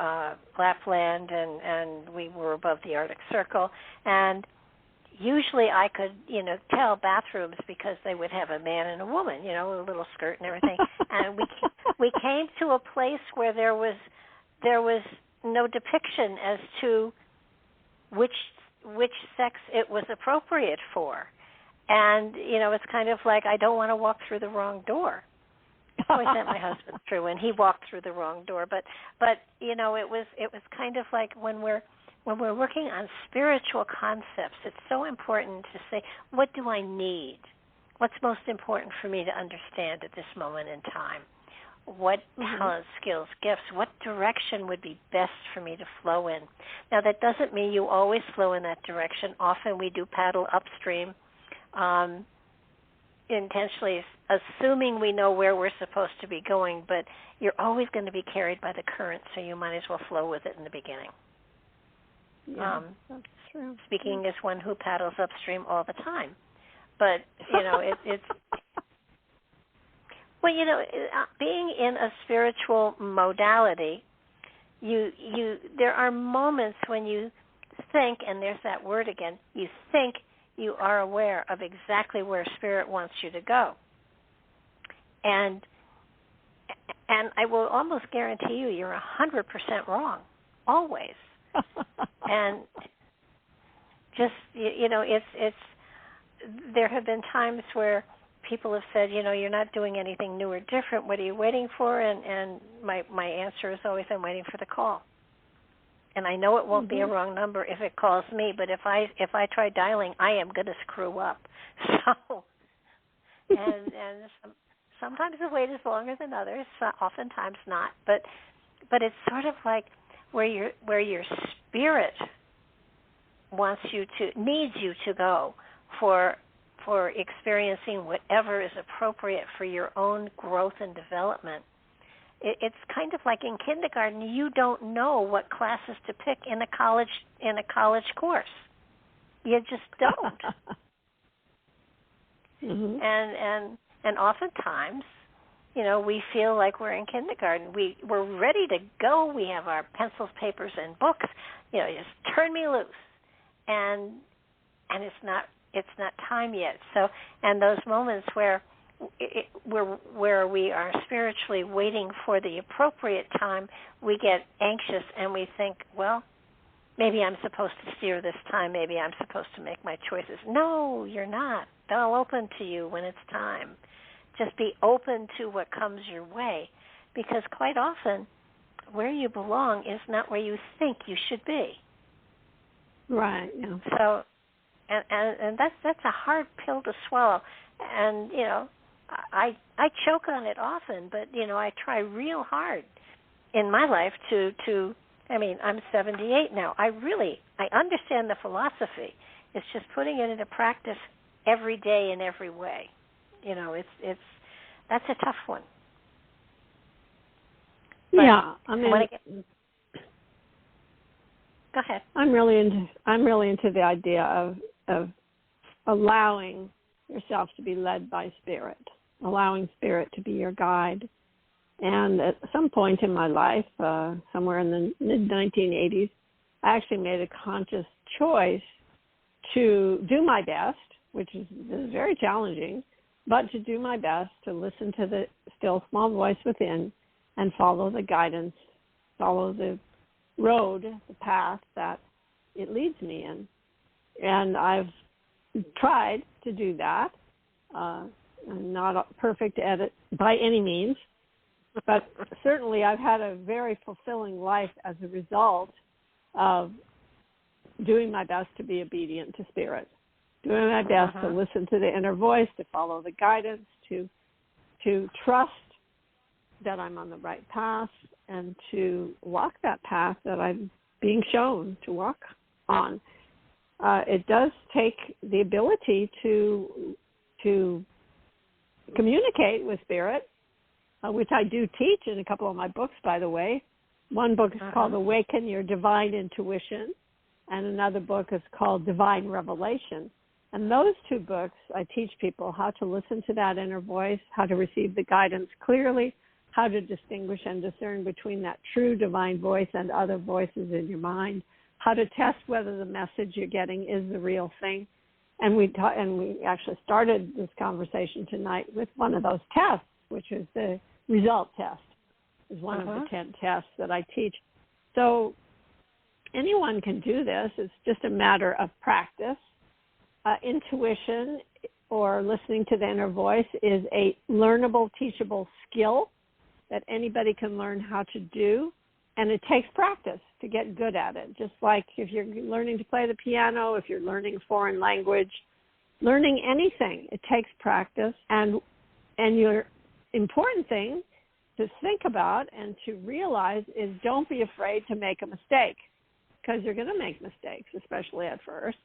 Lapland, and we were above the Arctic Circle, and usually I could, tell bathrooms because they would have a man and a woman, a little skirt and everything. And we came to a place where there was no depiction as to which sex it was appropriate for. And, it's kind of like, I don't want to walk through the wrong door. So I sent my husband through, and he walked through the wrong door. But it was kind of like when we're working on spiritual concepts, it's so important to say, what do I need? What's most important for me to understand at this moment in time? What talents, skills, gifts, what direction would be best for me to flow in? Now, that doesn't mean you always flow in that direction. Often we do paddle upstream, intentionally assuming we know where we're supposed to be going, but you're always going to be carried by the current, so you might as well flow with it in the beginning. Yeah, that's true. Speaking as one who paddles upstream all the time. But, it's... Well, being in a spiritual modality, there are moments when you think, and there's that word again, you think you are aware of exactly where Spirit wants you to go. And I will almost guarantee you're 100% wrong, always. And just, it's there have been times where people have said, you're not doing anything new or different. What are you waiting for? And my answer is always, I'm waiting for the call. And I know it won't be a wrong number if it calls me, but if I try dialing, I am going to screw up. So, and sometimes the wait is longer than others. Oftentimes not. But it's sort of like where your spirit needs you to go for experiencing whatever is appropriate for your own growth and development. It's kind of like in kindergarten, you don't know what classes to pick in a college course. You just don't. And oftentimes, we feel like we're in kindergarten. We're ready to go. We have our pencils, papers, and books. Just turn me loose, and it's not time yet. So, and those moments where we are spiritually waiting for the appropriate time, we get anxious and we think, well, maybe I'm supposed to steer this time. Maybe I'm supposed to make my choices. No, you're not. They'll open to you when it's time. Just be open to what comes your way, because quite often where you belong is not where you think you should be. Right. Yeah. So, and that's a hard pill to swallow. And I choke on it often, but I try real hard in my life to I mean, I'm 78 now. I understand the philosophy. It's just putting it into practice every day in every way. It's that's a tough one. But yeah, I mean, go ahead. I'm really into the idea of allowing yourself to be led by spirit, allowing spirit to be your guide. And at some point in my life, somewhere in the mid-1980s, I actually made a conscious choice to do my best, which is very challenging, but to do my best to listen to the still small voice within and follow the guidance, follow the road, the path that it leads me in. And I've tried to do that. I'm not perfect at it by any means, but certainly I've had a very fulfilling life as a result of doing my best to be obedient to spirit, doing my best to listen to the inner voice, to follow the guidance, to trust that I'm on the right path, and to walk that path that I'm being shown to walk on. It does take the ability to communicate with spirit, which I do teach in a couple of my books, by the way. One book is called Awaken, Your Divine Intuition, and another book is called Divine Revelation. And those two books, I teach people how to listen to that inner voice, how to receive the guidance clearly, how to distinguish and discern between that true divine voice and other voices in your mind, how to test whether the message you're getting is the real thing. And we actually started this conversation tonight with one of those tests, which is the result test. Is one of the 10 tests that I teach. So anyone can do this. It's just a matter of practice. Intuition or listening to the inner voice is a learnable, teachable skill that anybody can learn how to do, and it takes practice to get good at it. Just like if you're learning to play the piano, if you're learning a foreign language, learning anything, it takes practice. And your important thing to think about and to realize is don't be afraid to make a mistake, because you're going to make mistakes, especially at first.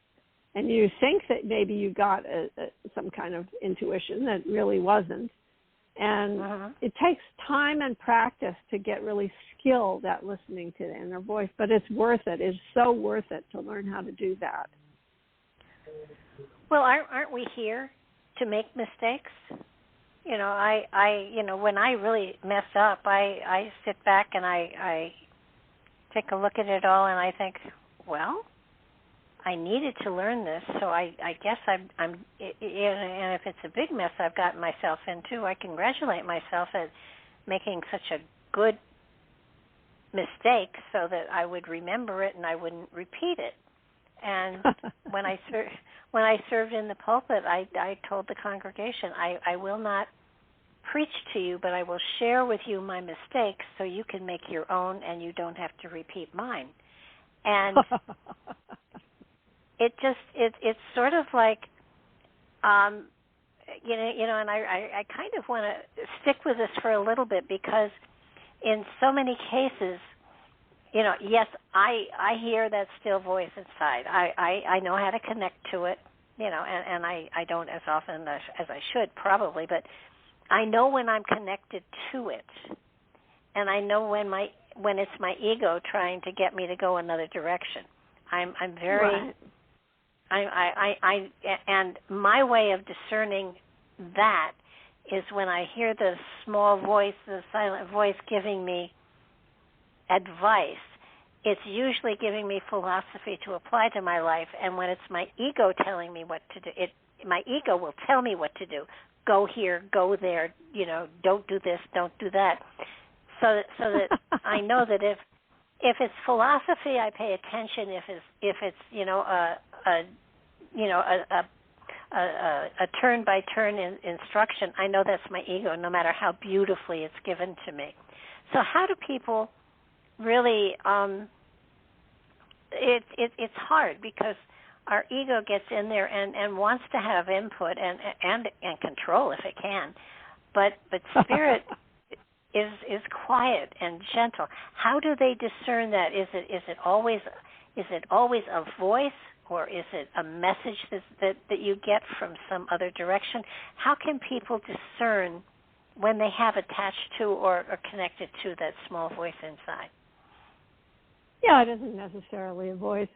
And you think that maybe you got some kind of intuition that really wasn't. And it takes time and practice to get really skilled at listening to the inner voice, but it's worth it. It's so worth it to learn how to do that. Well, aren't we here to make mistakes? When I really mess up, I sit back and I take a look at it all, and I think, well, I needed to learn this, so I guess I'm and if it's a big mess I've gotten myself into, I congratulate myself at making such a good mistake so that I would remember it and I wouldn't repeat it. And when I served in the pulpit, I told the congregation, I will not preach to you, but I will share with you my mistakes so you can make your own and you don't have to repeat mine. And it's sort of like, and I kind of want to stick with this for a little bit, because in so many cases, yes, I hear that still voice inside. I know how to connect to it, and I don't as often as I should probably, but I know when I'm connected to it, and I know when it's my ego trying to get me to go another direction. I'm very, right. And my way of discerning that is when I hear the small voice, the silent voice giving me advice. It's usually giving me philosophy to apply to my life, and when it's my ego telling me what to do, my ego will tell me what to do. Go here, go there, don't do this, don't do that. So that I know that if it's philosophy, I pay attention. If it's a turn by turn instruction, I know that's my ego, no matter how beautifully it's given to me. So how do people really? It's hard, because our ego gets in there and wants to have input and control if it can, but spirit is quiet and gentle. How do they discern that? Is it always a voice, or is it a message that you get from some other direction? How can people discern when they have attached to or are connected to that small voice inside? Yeah, it isn't necessarily a voice.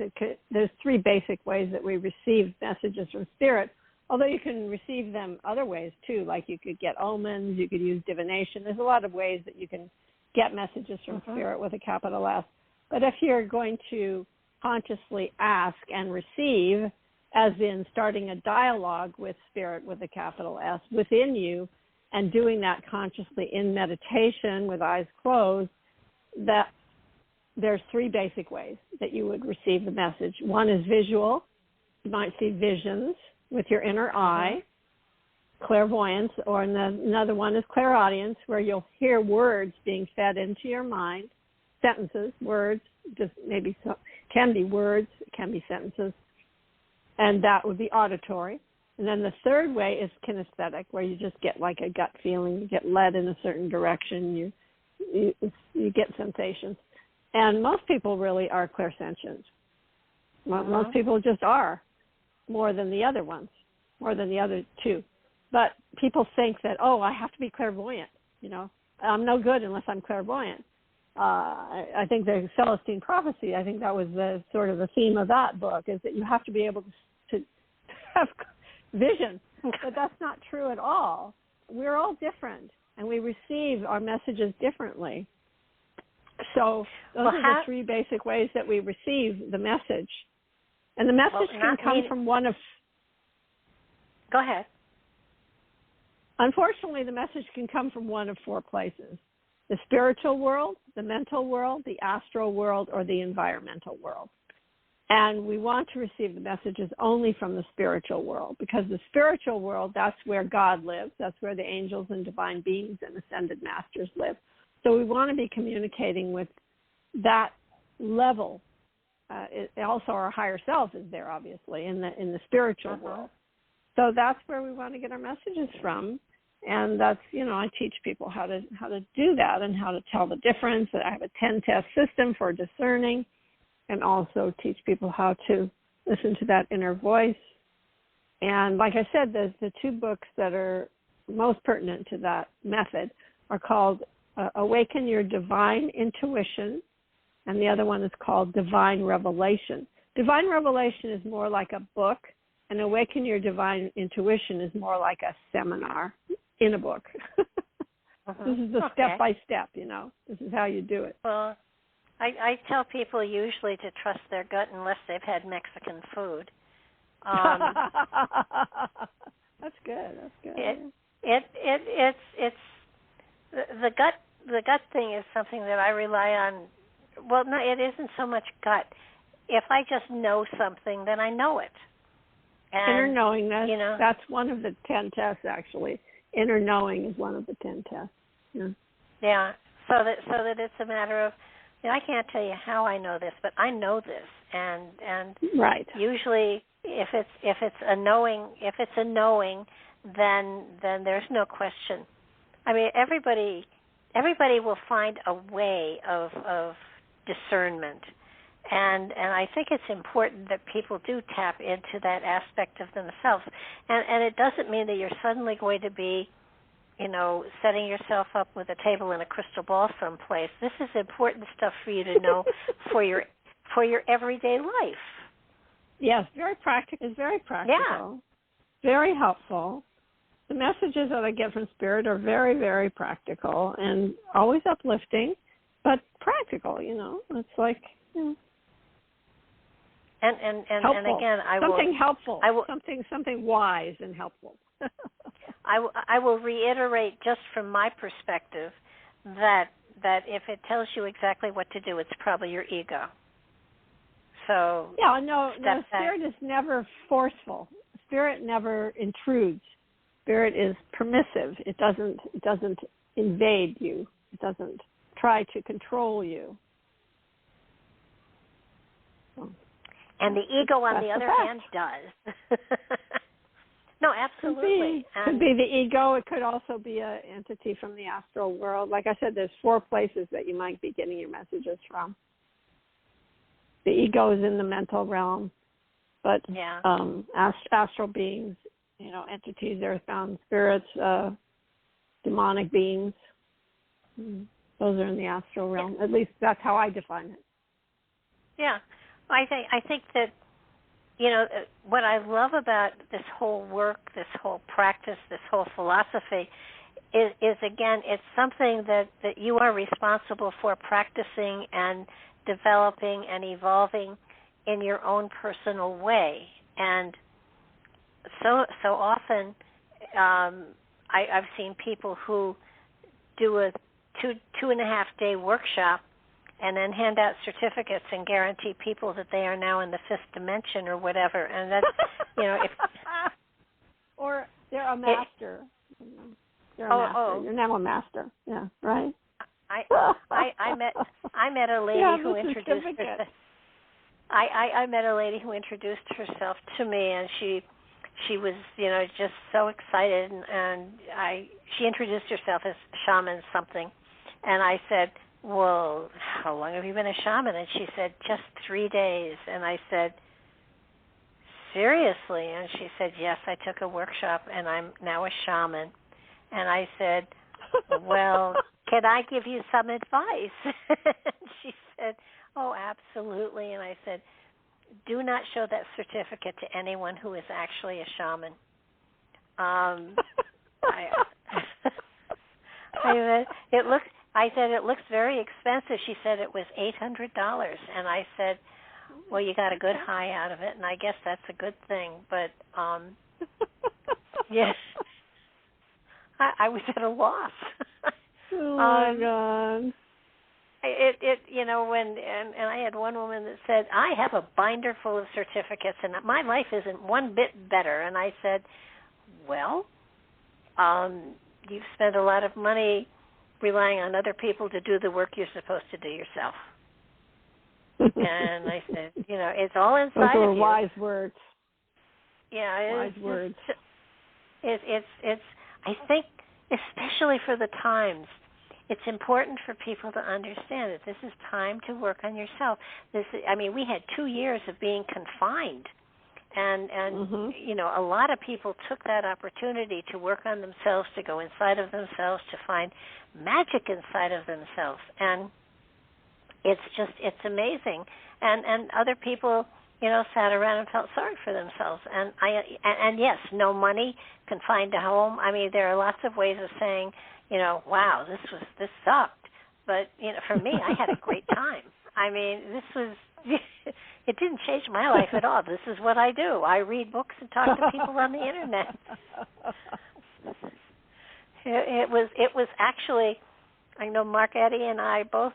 There's three basic ways that we receive messages from spirit, although you can receive them other ways too, like you could get omens, you could use divination. There's a lot of ways that you can get messages from spirit with a capital S. But if you're going to consciously ask and receive, as in starting a dialogue with spirit with a capital S within you, and doing that consciously in meditation with eyes closed, that there's three basic ways that you would receive the message. One is visual. You might see visions with your inner eye, clairvoyance, or another one is clairaudience, where you'll hear words being fed into your mind, sentences, words, just maybe can be words, it can be sentences, and that would be auditory. And then the third way is kinesthetic, where you just get like a gut feeling, you get led in a certain direction, you get sensations. And most people really are clairsentient. Most people just are, more than the other ones, more than the other two. But people think that, I have to be clairvoyant. I'm no good unless I'm clairvoyant. I think the Celestine Prophecy, I think that was the sort of the theme of that book, is that you have to be able to have vision. But that's not true at all. We're all different, and we receive our messages differently. So those are the three basic ways that we receive the message. And the message can come from one of... Go ahead. Unfortunately, the message can come from one of four places: the spiritual world, the mental world, the astral world, or the environmental world. And we want to receive the messages only from the spiritual world, because the spiritual world, that's where God lives. That's where the angels and divine beings and ascended masters live. So we want to be communicating with that level. Also, our higher self is there, obviously, in the spiritual world. So that's where we want to get our messages from. And that's, I teach people how to do that and how to tell the difference. I have a 10-test system for discerning, and also teach people how to listen to that inner voice. And like I said, the two books that are most pertinent to that method are called Awaken Your Divine Intuition, and the other one is called Divine Revelation. Divine Revelation is more like a book, and Awaken Your Divine Intuition is more like a seminar in a book. This is the step-by-step, This is how you do it. Well, I tell people usually to trust their gut unless they've had Mexican food. That's good. It's the gut. The gut thing is something that I rely on. Well, no, it isn't so much gut. If I just know something, then I know it. And, inner knowingness, that's one of the 10 tests, actually. Inner knowing is one of the 10 tests. Yeah. So that it's a matter of, I can't tell you how I know this, but I know this, and right. Usually, if it's a knowing, then there's no question. I mean, everybody will find a way of discernment, and I think it's important that people do tap into that aspect of themselves, and it doesn't mean that you're suddenly going to be, setting yourself up with a table and a crystal ball someplace. This is important stuff for you to know for your everyday life. Yes, very practical. It's very practical. Yeah. Very helpful. The messages that I get from Spirit are very, very practical and always uplifting, but practical, It's like, And helpful. again, something helpful. Something wise and helpful. I will reiterate, just from my perspective, that if it tells you exactly what to do, it's probably your ego. So no, Spirit is never forceful. Spirit never intrudes. Spirit is permissive. It doesn't invade you. It doesn't try to control you. And the ego, on the other hand, does. No, absolutely. Could be the ego. It could also be an entity from the astral world. Like I said, there's 4 places that you might be getting your messages from. The ego is in the mental realm, but astral beings, entities, earthbound spirits, demonic beings, those are in the astral realm. At least that's how I define it. Yeah, I think that, what I love about this whole work, this whole practice, this whole philosophy is again, it's something that you are responsible for practicing and developing and evolving in your own personal way. And so often I've seen people who do a 2.5 day workshop and then hand out certificates and guarantee people that they are now in the 5th dimension or whatever. And that's, if... Or they're a master. They're a master. You're now a master. Yeah, right? I met a lady who introduced herself. I met a lady who introduced herself to me, and she was, just so excited, and she introduced herself as shaman something, and I said, well, how long have you been a shaman? And she said, just 3 days. And I said, seriously? And she said, yes, I took a workshop, and I'm now a shaman. And I said, well, can I give you some advice? She said, oh, absolutely. And I said, do not show that certificate to anyone who is actually a shaman. I said, it looks very expensive. She said it was $800. And I said, well, you got a good high out of it, and I guess that's a good thing. But, yes, I was at a loss. Oh, my God. And I had one woman that said, I have a binder full of certificates, and my life isn't one bit better. And I said, well, you've spent a lot of money relying on other people to do the work you're supposed to do yourself. And I said, it's all inside of you. Those are wise words. Yeah, wise words. It's. I think, especially for the times, it's important for people to understand that this is time to work on yourself. We had 2 years of being confined. And a lot of people took that opportunity to work on themselves, to go inside of themselves, to find magic inside of themselves. And it's amazing. And other people, sat around and felt sorry for themselves. And yes, no money, confined to home. There are lots of ways of saying, wow, this sucked. But, for me, I had a great time. This was... It didn't change my life at all. This is what I do. I read books and talk to people on the internet. It was actually, I know Mark Eddy and I both,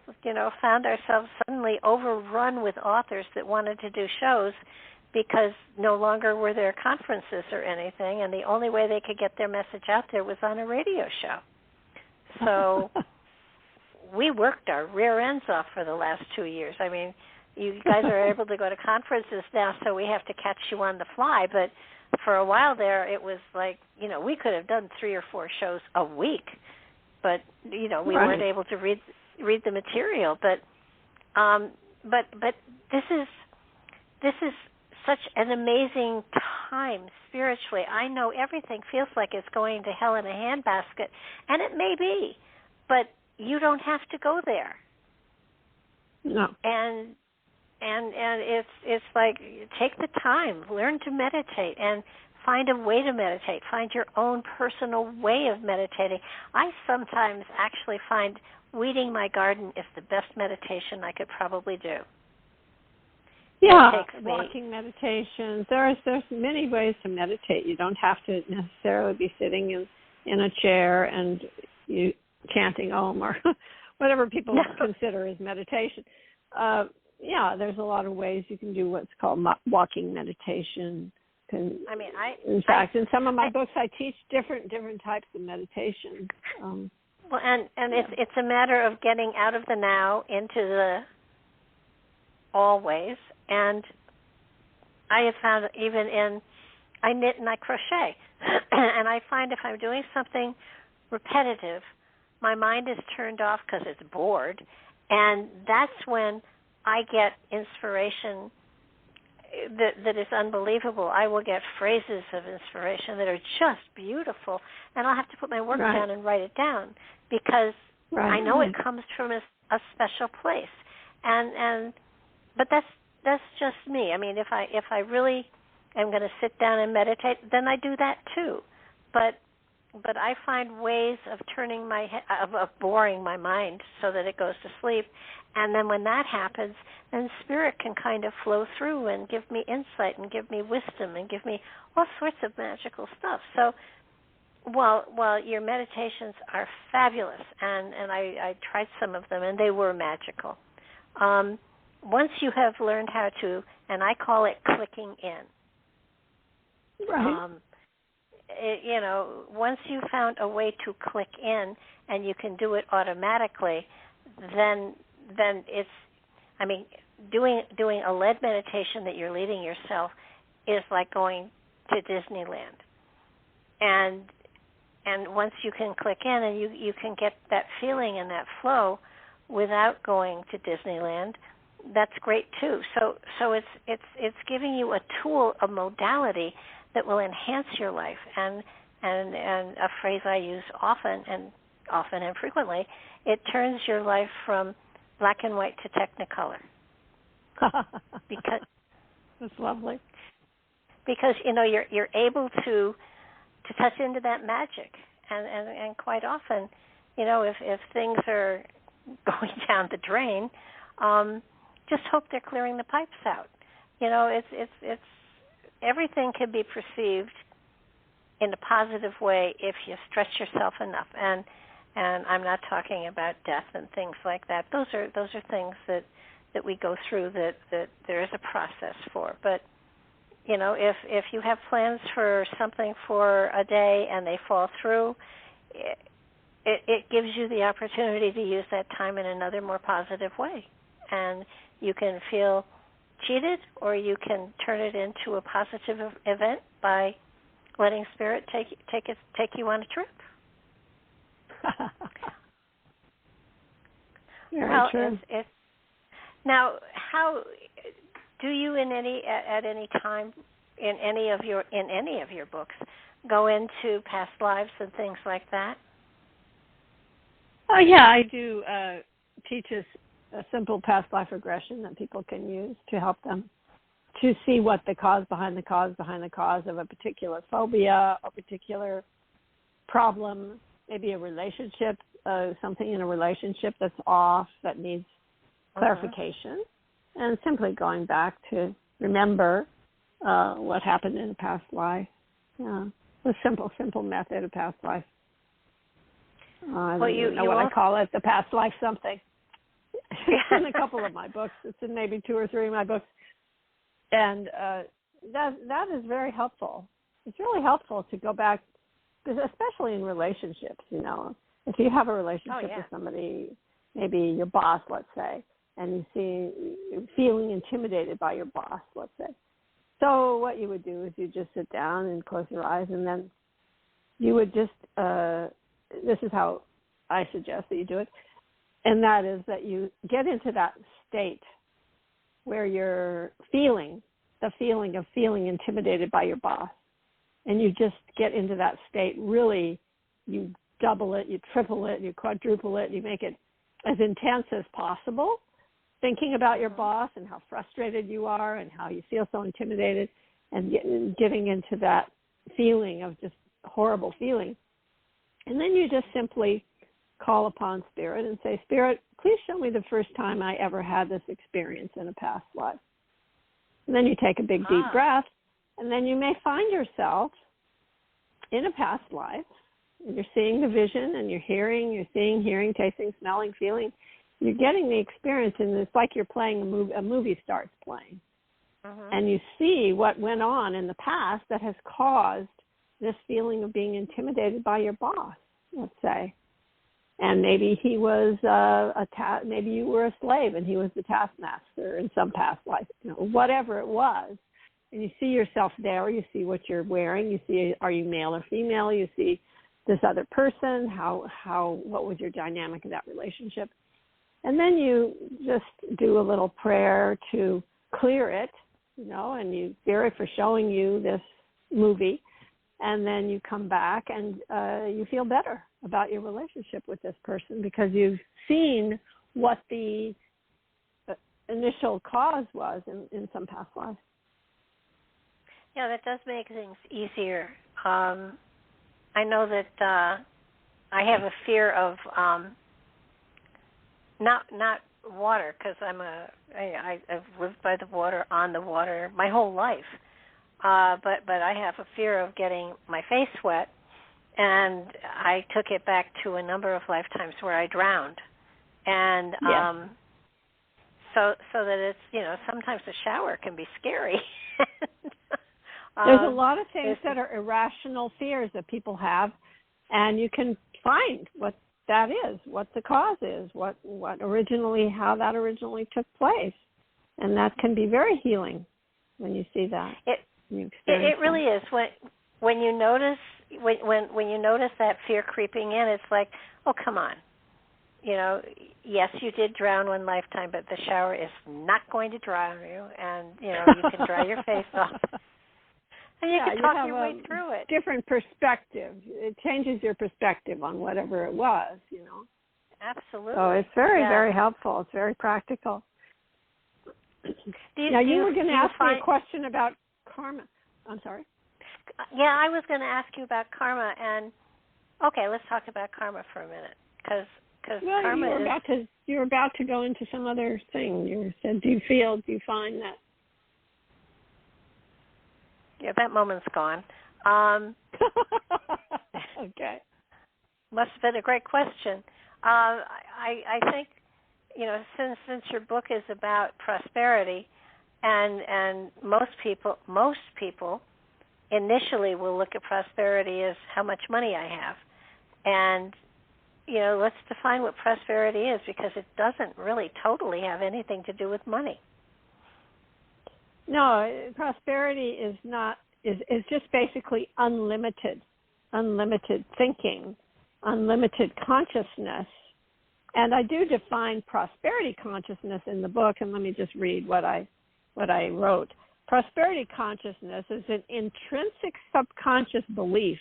found ourselves suddenly overrun with authors that wanted to do shows because no longer were there conferences or anything, and the only way they could get their message out there was on a radio show. So we worked our rear ends off for the last 2 years. You guys are able to go to conferences now, so we have to catch you on the fly. But for a while there, it was like, we could have done 3 or 4 shows a week, but we weren't able to read the material. But this is such an amazing time spiritually. I know everything feels like it's going to hell in a handbasket, and it may be, but you don't have to go there. No. And it's like, take the time, learn to meditate, and find a way to meditate. Find your own personal way of meditating. I sometimes actually find weeding my garden is the best meditation I could probably do. Yeah, walking meditations. There's many ways to meditate. You don't have to necessarily be sitting in a chair and you chanting Om or whatever people consider as meditation. There's a lot of ways you can do what's called walking meditation. In fact, in some of my books, I teach different types of meditation. It's a matter of getting out of the now into the always, and I have found I knit and I crochet, and I find if I'm doing something repetitive, my mind is turned off because it's bored, and that's when I get inspiration that is unbelievable. I will get phrases of inspiration that are just beautiful, and I'll have to put my work down and write it down because I know it comes from a special place. But that's just me. I mean, if I really am going to sit down and meditate, then I do that too. But I find ways of turning my head, of boring my mind so that it goes to sleep. And then when that happens, then spirit can kind of flow through and give me insight and give me wisdom and give me all sorts of magical stuff. So while your meditations are fabulous, and I tried some of them and they were magical, once you have learned how to, and I call it clicking in. Right. Once you found a way to click in and you can do it automatically, then it's, I mean, doing a led meditation that you're leading yourself is like going to Disneyland. And once you can click in and you can get that feeling and that flow without going to Disneyland, that's great too. So it's giving you a tool, a modality that will enhance your life. And a phrase I use often and frequently, it turns your life from black and white to technicolor. Because that's lovely. Because you're able to touch into that magic, and quite often, if things are going down the drain, just hope they're clearing the pipes out. It's everything can be perceived in a positive way if you stretch yourself enough. And I'm not talking about death and things like that. Those are things that we go through that there is a process for. But if you have plans for something for a day and they fall through, it gives you the opportunity to use that time in another more positive way. And you can feel cheated, or you can turn it into a positive event by letting Spirit take you on a trip. Very true. Now, how do you at any time in any of your books go into past lives and things like that? Oh yeah, I do teach a simple past life regression that people can use to help them to see what the cause behind the cause of a particular phobia, a particular problem, maybe a relationship, something in a relationship that's off, that needs clarification, and simply going back to remember what happened in a past life. Yeah, the simple method of past life. I don't know what I call it, the past life something. It's in a couple of my books. It's in maybe 2 or 3 of my books. And that is very helpful. It's really helpful to go back, especially in relationships, If you have a relationship with somebody, maybe your boss, let's say, and you're feeling intimidated by your boss, let's say. So what you would do is you just sit down and close your eyes, and then you would just, this is how I suggest that you do it, and that is that you get into that state where you're feeling the feeling of feeling intimidated by your boss. And you just get into that state. Really, you double it, you triple it, you quadruple it, you make it as intense as possible, thinking about your boss and how frustrated you are and how you feel so intimidated, and getting into that feeling of just horrible feeling. And then you just simply call upon Spirit and say, Spirit, please show me the first time I ever had this experience in a past life. And then you take a big, deep breath, and then you may find yourself in a past life, and you're seeing the vision, and you're seeing, hearing, tasting, smelling, feeling. You're getting the experience, and it's like you're playing a movie starts playing. And you see what went on in the past that has caused this feeling of being intimidated by your boss, let's say. And maybe he was maybe you were a slave and he was the taskmaster in some past life, whatever it was. and you see yourself there. You see what you're wearing. You see, are you male or female? You see this other person. What was your dynamic of that relationship? And then you just do a little prayer to clear it, and you Spirit for showing you this movie. And then you come back and you feel better about your relationship with this person because you've seen what the initial cause was in some past lives. Yeah, that does make things easier. I know that I have a fear of not water because I've lived by the water, on the water my whole life. But I have a fear of getting my face wet, and I took it back to a number of lifetimes where I drowned, and so that it's sometimes the shower can be scary. There's a lot of things that are irrational fears that people have, and you can find what that is, what the cause is, how that originally took place, and that can be very healing when you see that. It really is. When you notice when you notice that fear creeping in, it's like, oh, come on. Yes, you did drown one lifetime, but the shower is not going to drown you, and you can dry your face off, and you can talk your way through it. Different perspective. It changes your perspective on whatever it was. Absolutely. So it's very, very helpful. It's very practical. You were going to ask me a question about karma. I'm sorry? Yeah, I was going to ask you about karma, and okay, let's talk about karma for a minute, because karma you're about to go into some other thing. You said, do you find that? Yeah, that moment's gone. Okay. Must have been a great question. I think, since your book is about prosperity, and most people initially will look at prosperity as how much money I have. And, let's define what prosperity is, because it doesn't really totally have anything to do with money. No, prosperity is just basically unlimited thinking, unlimited consciousness. And I do define prosperity consciousness in the book, and let me just read what I wrote. Prosperity consciousness is an intrinsic subconscious belief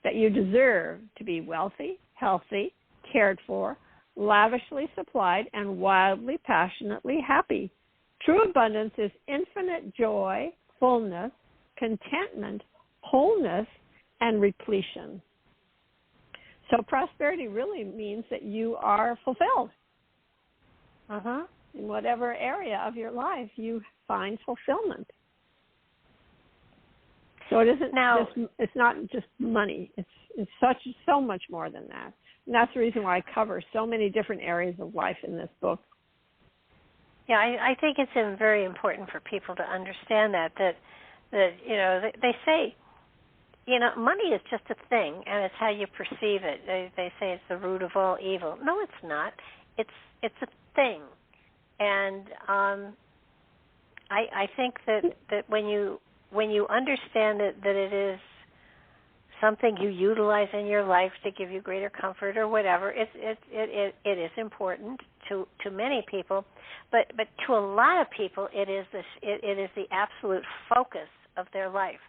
that you deserve to be wealthy, healthy, cared for, lavishly supplied, and wildly, passionately happy. True abundance is infinite joy, fullness, contentment, wholeness, and repletion. So prosperity really means that you are fulfilled. In whatever area of your life, you find fulfillment. So it isn't it's not just money. It's so much more than that. And that's the reason why I cover so many different areas of life in this book. Yeah, I think it's very important for people to understand that they say, money is just a thing, and it's how you perceive it. They say it's the root of all evil. No, it's not. It's a thing, and I think that when you understand that it is something you utilize in your life to give you greater comfort or whatever, it is important to many people, but to a lot of people it is the absolute focus of their life.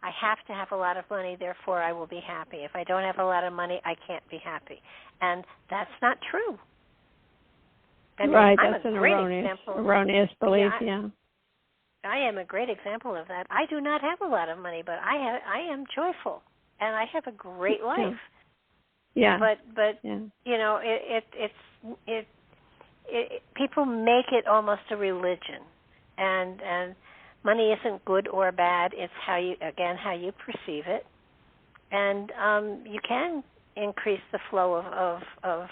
I have to have a lot of money, therefore I will be happy. If I don't have a lot of money, I can't be happy. And that's not true. Right, that's an erroneous belief, yeah. I am a great example of that. I do not have a lot of money, but I am joyful, and I have a great life. Yeah. But people make it almost a religion, and money isn't good or bad. It's how you perceive it, and you can increase the flow of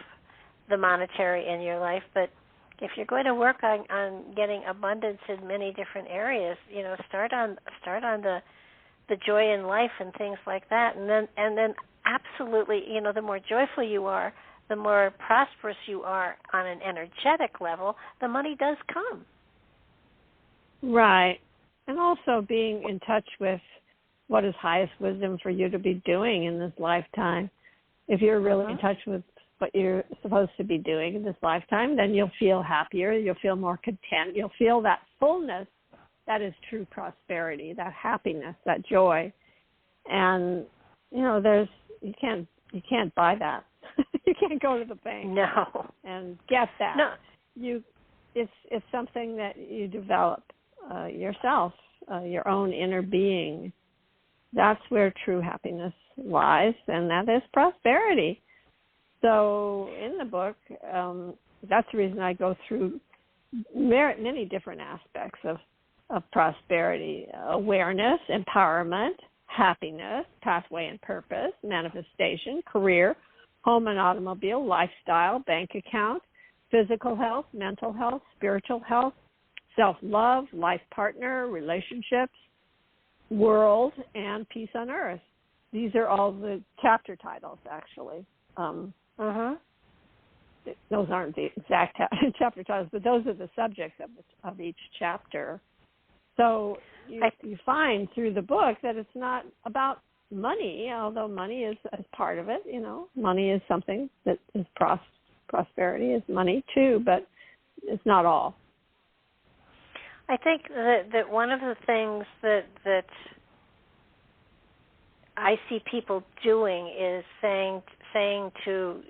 the monetary in your life. But if you're going to work on getting abundance in many different areas, start on the joy in life and things like that, and then absolutely, the more joyful you are, the more prosperous you are on an energetic level, the money does come. Right. And also being in touch with what is highest wisdom for you to be doing in this lifetime. If you're really in touch with what you're supposed to be doing in this lifetime, then you'll feel happier, you'll feel more content, you'll feel that fullness that is true prosperity, that happiness, that joy. And, you can't buy that. You can't go to the bank and get that. No. It's something that you develop yourself, your own inner being. That's where true happiness lies, and that is prosperity. So in the book, that's the reason I go through many different aspects of prosperity: awareness, empowerment, happiness, pathway and purpose, manifestation, career, home and automobile, lifestyle, bank account, physical health, mental health, spiritual health, self-love, life partner, relationships, world, and peace on earth. These are all the chapter titles, actually. Those aren't the exact chapter titles, but those are the subjects of each chapter. So you find through the book that it's not about money, although money is part of it. Money is something that is prosperity is money too, but it's not all. I think that one of the things that I see people doing is saying to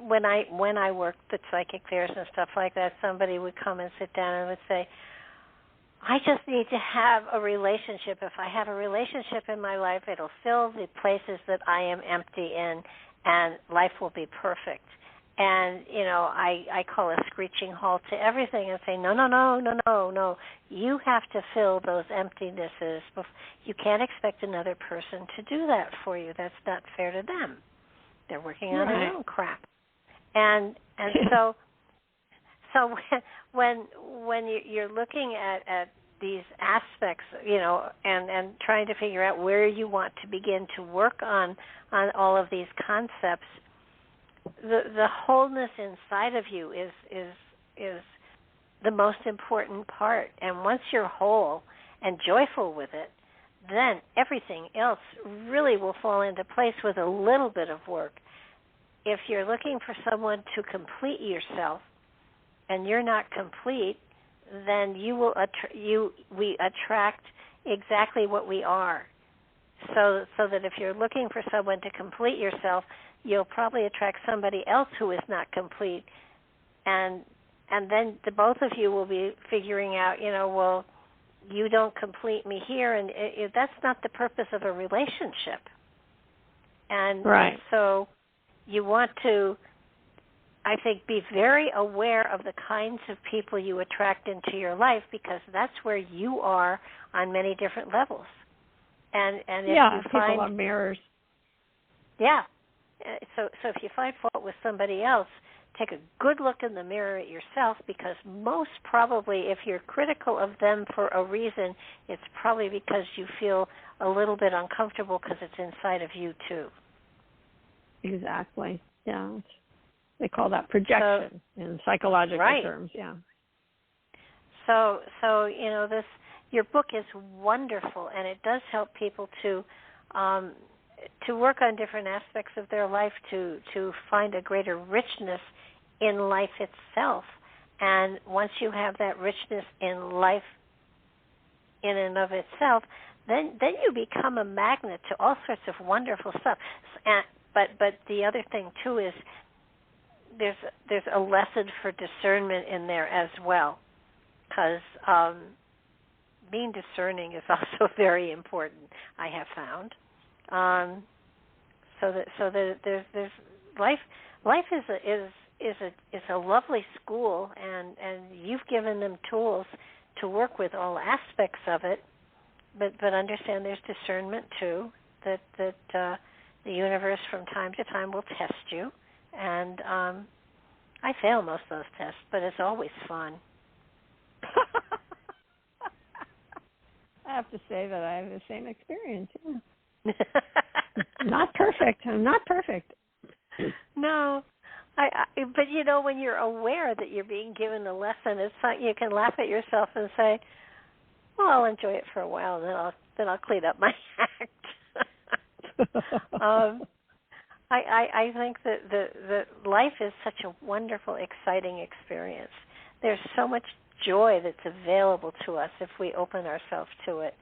when I worked at psychic fairs and stuff like that, somebody would come and sit down and would say, I just need to have a relationship. If I have a relationship in my life, it'll fill the places that I am empty in, and life will be perfect. And, I call a screeching halt to everything and say, no. You have to fill those emptinesses. You can't expect another person to do that for you. That's not fair to them. They're working on their own crap. And so when you're looking at these aspects, and trying to figure out where you want to begin to work on all of these concepts, the wholeness inside of you is the most important part. And once you're whole and joyful with it, then everything else really will fall into place with a little bit of work. If you're looking for someone to complete yourself and you're not complete, then we attract exactly what we are. So that if you're looking for someone to complete yourself, you'll probably attract somebody else who is not complete, and then the both of you will be figuring out, well, you don't complete me here, and that's not the purpose of a relationship. And so you want to, I think, be very aware of the kinds of people you attract into your life, because that's where you are on many different levels. And if you find people are mirrors. Yeah. So if you find fault with somebody else, take a good look in the mirror at yourself, because most probably if you're critical of them for a reason, it's probably because you feel a little bit uncomfortable because it's inside of you too. Exactly. Yeah. They call that projection in psychological terms. Yeah. So your book is wonderful, and it does help people to work on different aspects of their life, to find a greater richness in life itself. And once you have that richness in life in and of itself, then you become a magnet to all sorts of wonderful stuff. But the other thing too is there's a lesson for discernment in there as well, because being discerning is also very important, I have found. So that there's life is a lovely school, and you've given them tools to work with all aspects of it, but understand there's discernment too, that the universe from time to time will test you, and I fail most of those tests, but it's always fun. I have to say that I have the same experience. Yeah. Not perfect. I'm not perfect. No, but when you're aware that you're being given a lesson, it's like you can laugh at yourself and say, Well, I'll enjoy it for a while, and then I'll clean up my act. I think that life is such a wonderful, exciting experience. There's so much joy that's available to us if we open ourselves to it.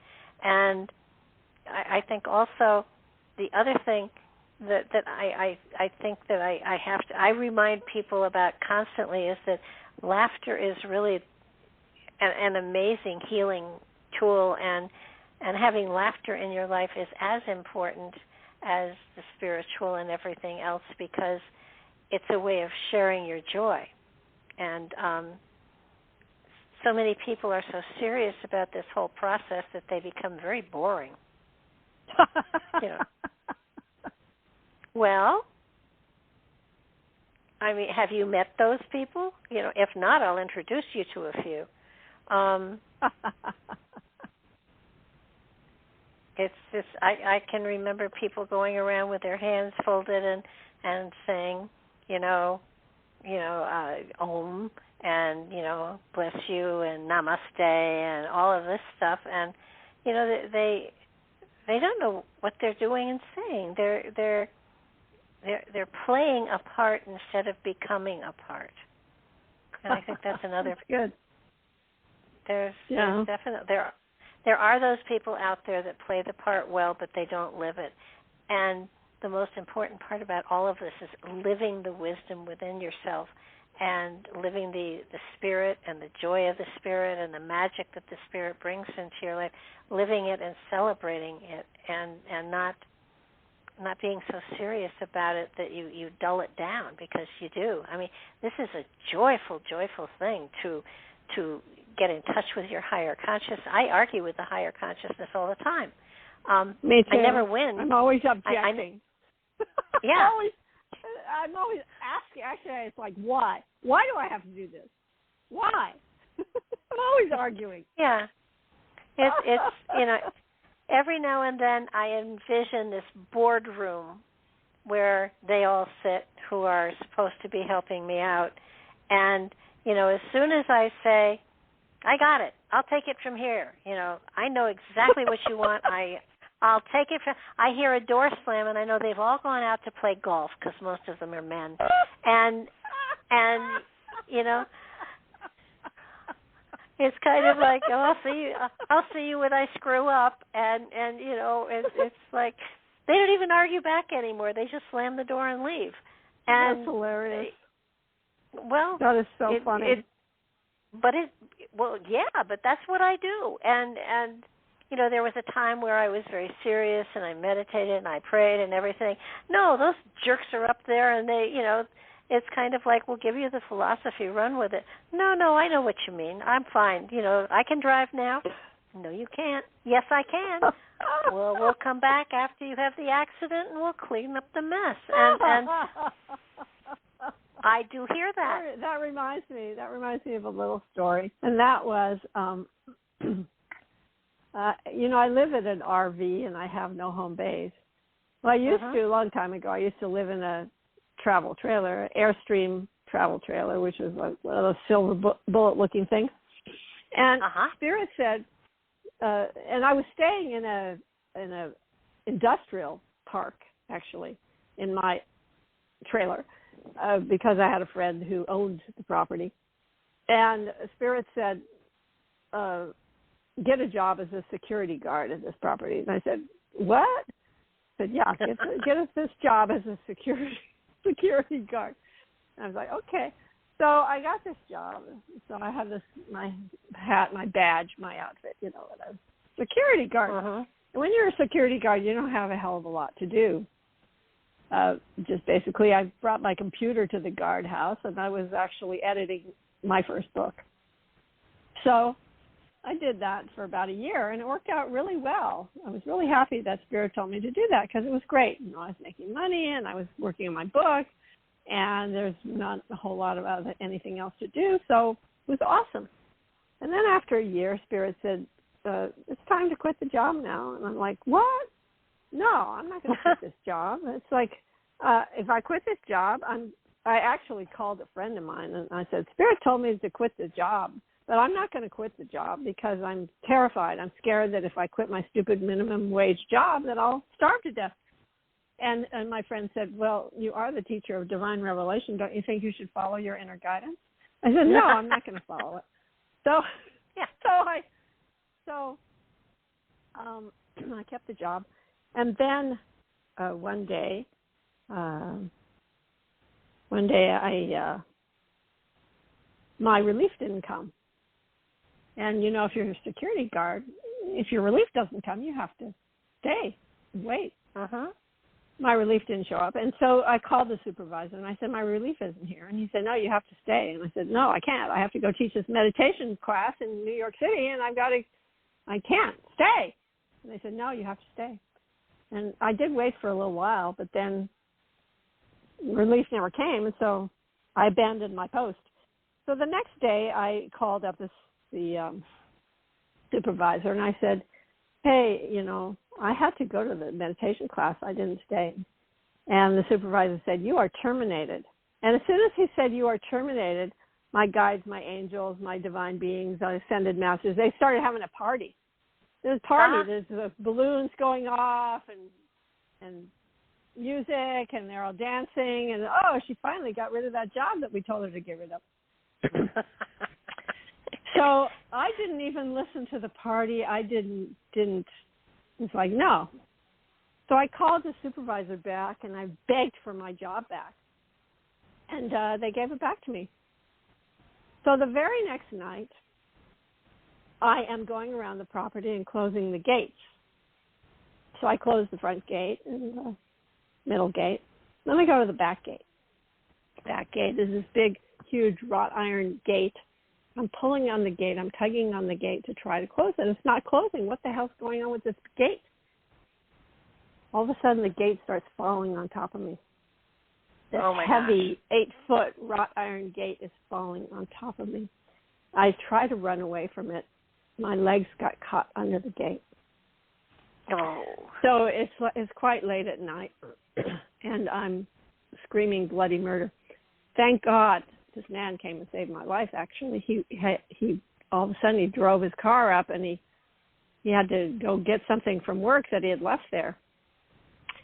And I think also the other thing that I think that I remind people about constantly is that laughter is really an amazing healing tool, and having laughter in your life is as important as the spiritual and everything else, because it's a way of sharing your joy. And so many people are so serious about this whole process that they become very boring. You know. Well, I mean, have you met those people? You know, if not, I'll introduce you to a few. It's just I can remember people going around with their hands folded and saying, Om and bless you and Namaste and all of this stuff, and they don't know what they're doing and saying. They're playing a part instead of becoming a part. And I think that's another. That's good. There's definitely there are those people out there that play the part well, but they don't live it. And the most important part about all of this is living the wisdom within yourself and living the spirit and the joy of the spirit and the magic that the spirit brings into your life, living it and celebrating it, and not being so serious about it that you dull it down, because you do. I mean, this is a joyful, joyful thing to get in touch with your higher consciousness. I argue with the higher consciousness all the time. Me too. I never win. I'm always objecting. Yeah. I'm always asking. Actually, it's like, why? Why do I have to do this? Why? I'm always arguing. Yeah. It's every now and then I envision this boardroom where they all sit who are supposed to be helping me out. And, as soon as I say, I got it, I'll take it from here. I know exactly what you want. I'll take it from. I hear a door slam, and I know they've all gone out to play golf, because most of them are men. And it's kind of like, oh, I'll see you when I screw up, and it's like they don't even argue back anymore. They just slam the door and leave. And that's hilarious. Well, that is so funny. But that's what I do. And there was a time where I was very serious, and I meditated and I prayed and everything. No, those jerks are up there, and they, it's kind of like, we'll give you the philosophy, run with it. No, I know what you mean. I'm fine. I can drive now. No, you can't. Yes, I can. Well, we'll come back after you have the accident, and we'll clean up the mess. And I do hear that. That reminds me of a little story, and that was, I live in an RV, and I have no home base. Well, I used to, a long time ago, I used to live in a travel trailer, Airstream travel trailer, which was like one of those silver bullet-looking things. And Spirit said, and I was staying in a industrial park, actually, in my trailer, because I had a friend who owned the property. And Spirit said, get a job as a security guard at this property. And I said, what? I said, yeah, get us this job as a security guard. And I was like, okay. So I got this job. So I have my hat, my badge, my outfit, and I'm a security guard. And when you're a security guard, you don't have a hell of a lot to do. Just basically, I brought my computer to the guardhouse, and I was actually editing my first book. So I did that for about a year, and it worked out really well. I was really happy that Spirit told me to do that, because it was great. I was making money, and I was working on my book, and there's not a whole lot of anything else to do, so it was awesome. And then after a year, Spirit said, it's time to quit the job now. And I'm like, what? No, I'm not going to quit this job. It's like, if I quit this job, I actually called a friend of mine, and I said, Spirit told me to quit the job, But I'm not going to quit the job because I'm terrified. I'm scared that if I quit my stupid minimum wage job, that I'll starve to death. And my friend said, well, you are the teacher of divine revelation. Don't you think you should follow your inner guidance? I said, no, I'm not going to follow it. So, yeah. I kept the job. And then one day my relief didn't come. And, you know, if you're a security guard, if your relief doesn't come, you have to stay and wait. Uh-huh. My relief didn't show up. And so I called the supervisor, and I said, my relief isn't here. And he said, no, you have to stay. And I said, no, I can't. I have to go teach this meditation class in New York City, and I can't stay. And they said, no, you have to stay. And I did wait for a little while, but then relief never came, and so I abandoned my post. So the next day I called up the supervisor, and I said, hey, you know, I had to go to the meditation class. I didn't stay. And the supervisor said, you are terminated. And as soon as he said, you are terminated, my guides, my angels, my divine beings, ascended masters, they started having a party. There's a party. There's balloons going off and music, and they're all dancing. And, oh, she finally got rid of that job that we told her to get rid of. So I didn't even listen to the party. I didn't. It's like, no. So I called the supervisor back, and I begged for my job back. And they gave it back to me. So the very next night, I am going around the property and closing the gates. So I closed the front gate and the middle gate. Then I go to the back gate. Back gate is this big, huge wrought iron gate. I'm pulling on the gate. I'm tugging on the gate to try to close it. It's not closing. What the hell's going on with this gate? All of a sudden, the gate starts falling on top of me. This heavy 8-foot wrought iron gate is falling on top of me. I try to run away from it. My legs got caught under the gate. Oh. So it's quite late at night, and I'm screaming bloody murder. Thank God this man came and saved my life. Actually, he all of a sudden he drove his car up, and he had to go get something from work that he had left there.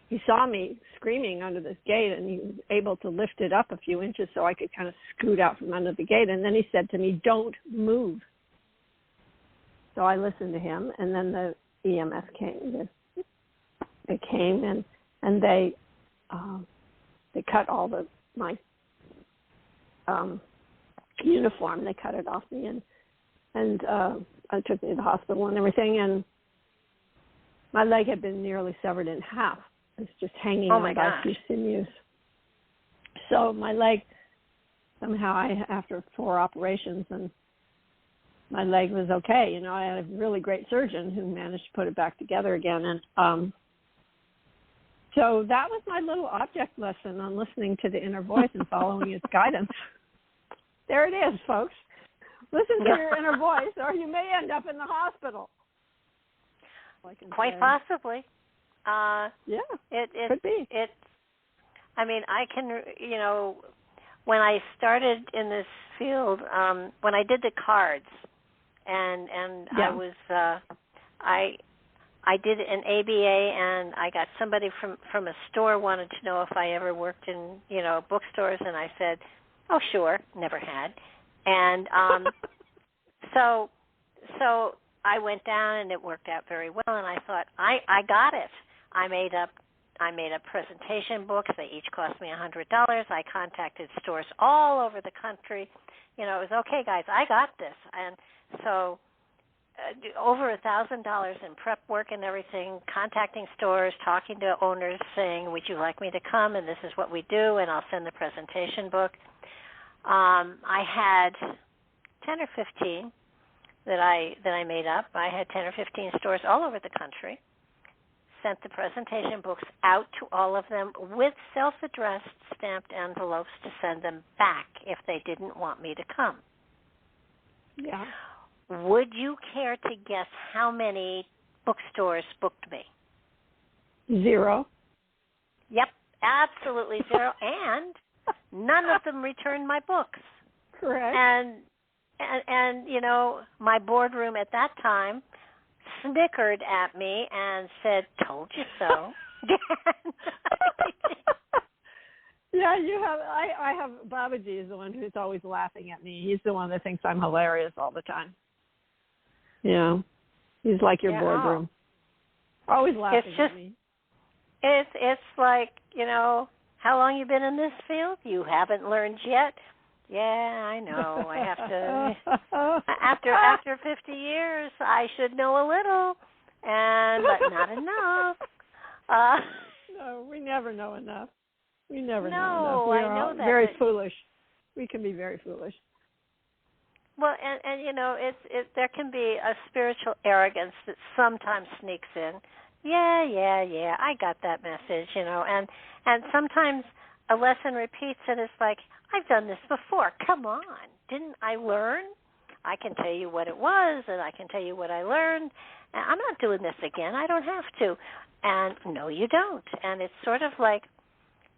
He saw me screaming under this gate, and he was able to lift it up a few inches so I could kind of scoot out from under the gate. And then he said to me, "Don't move." So I listened to him, and then the EMS came. They came and they cut all my uniform. They cut it off me and took me to the hospital and everything. And my leg had been nearly severed in half. It's just hanging on by a few sinews. So my leg, somehow after 4 operations, and my leg was okay. You know, I had a really great surgeon who managed to put it back together again. And so that was my little object lesson on listening to the inner voice and following its guidance. There it is, folks. Listen to your inner voice, or you may end up in the hospital. Quite possibly. Yeah, it could be. I mean, I can, you know, when I started in this field, when I did the cards, and I was, I did an ABA, and I got somebody from a store wanted to know if I ever worked in, you know, bookstores, and I said, oh, sure, never had. And so I went down, and it worked out very well, and I thought, I got it. I made up presentation books. They each cost me $100. I contacted stores all over the country. You know, it was okay, guys. I got this. And so over $1,000 in prep work and everything, contacting stores, talking to owners, saying, would you like me to come? And this is what we do, and I'll send the presentation book. I had 10 or 15 that I made up. I had 10 or 15 stores all over the country. Sent the presentation books out to all of them with self-addressed stamped envelopes to send them back if they didn't want me to come. Yeah. Would you care to guess how many bookstores booked me? 0. Yep, absolutely 0. And none of them returned my books. Correct. And And you know, my boardroom at that time snickered at me and said, "Told you so." Yeah, you have. I have Babaji is the one who's always laughing at me. He's the one that thinks I'm hilarious all the time. Yeah, he's like your boardroom, always laughing at me. It's like, you know, how long you been in this field? You haven't learned yet. Yeah, I know. I have to. After 50 years, I should know a little, but not enough. No, we never know enough. We never know No, enough. We I are know that. very foolish. We can be very foolish. Well, and you know, there can be a spiritual arrogance that sometimes sneaks in. Yeah, I got that message, you know, and sometimes a lesson repeats and it's like, I've done this before. Come on. Didn't I learn? I can tell you what it was, and I can tell you what I learned. And I'm not doing this again. I don't have to. And no, you don't. And it's sort of like,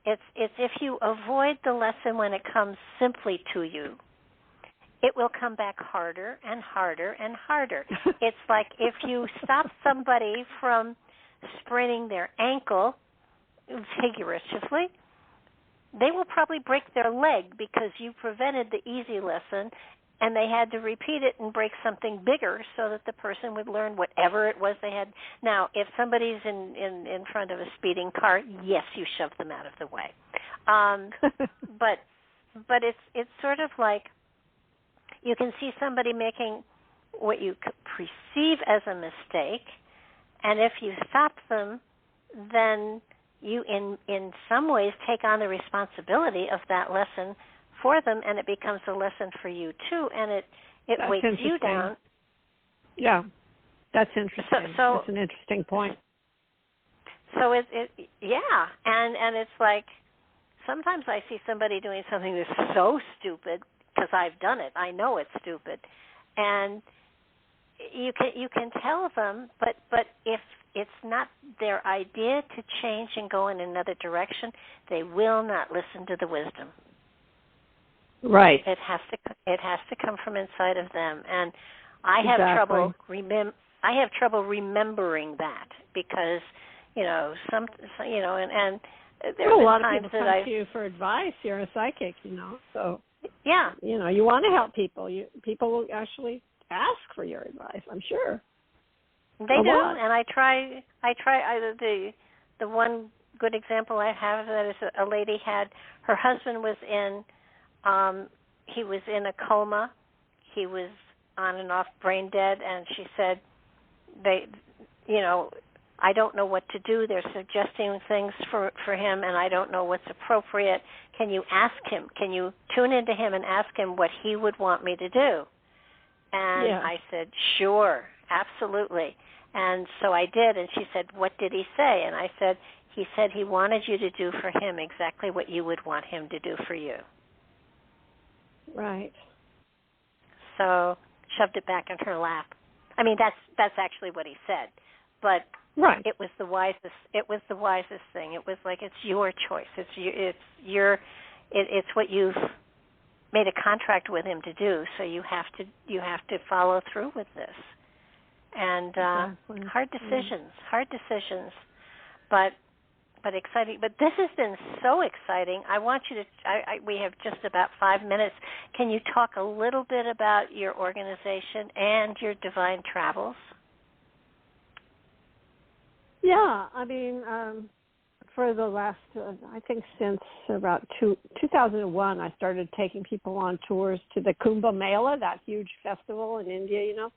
it's if you avoid the lesson when it comes simply to you, it will come back harder and harder and harder. It's like if you stop somebody from spraining their ankle, figuratively, they will probably break their leg because you prevented the easy lesson and they had to repeat it and break something bigger so that the person would learn whatever it was they had. Now, if somebody's in front of a speeding car, yes, you shove them out of the way. But it's sort of like you can see somebody making what you perceive as a mistake, and if you stop them, then you in some ways take on the responsibility of that lesson for them, and it becomes a lesson for you too, and it weights you down. Yeah, that's interesting. So that's an interesting point. So and it's like sometimes I see somebody doing something that's so stupid because I've done it. I know it's stupid, and you can tell them, but if it's not their idea to change and go in another direction, they will not listen to the wisdom. Right. It has to come from inside of them, and I have trouble remembering that because and there a are lot of times people that come to you for advice. You're a psychic, so yeah, you want to help people. People will actually ask for your advice, I'm sure. They do, and I try. The one good example I have of that is a lady had her husband was in. He was in a coma. He was on and off brain dead, and she said, I don't know what to do. They're suggesting things for him, and I don't know what's appropriate. Can you ask him? Can you tune into him and ask him what he would want me to do? And I said, sure, absolutely. And so I did, and she said, what did he say? And I said, he said he wanted you to do for him exactly what you would want him to do for you. Right. So shoved it back in her lap. I mean, that's actually what he said, but right. It was the wisest thing. It was like it's your choice. It's what you've made a contract with him to do. So you have to follow through with this. And exactly. hard decisions, but exciting. But this has been so exciting. I want you to. We have just about 5 minutes. Can you talk a little bit about your organization and your divine travels? Yeah, I mean, for the last, I think since about 2001, I started taking people on tours to the Kumbh Mela, that huge festival in India,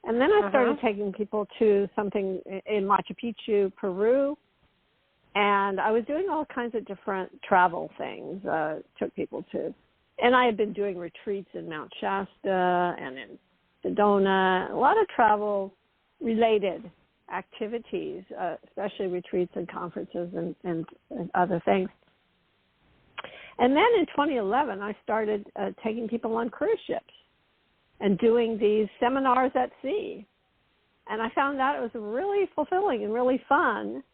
And then I started taking people to something in Machu Picchu, Peru. And I was doing all kinds of different travel things, took people to. And I had been doing retreats in Mount Shasta and in Sedona, a lot of travel-related activities, especially retreats and conferences and other things. And then in 2011, I started taking people on cruise ships and doing these seminars at sea. And I found that it was really fulfilling and really fun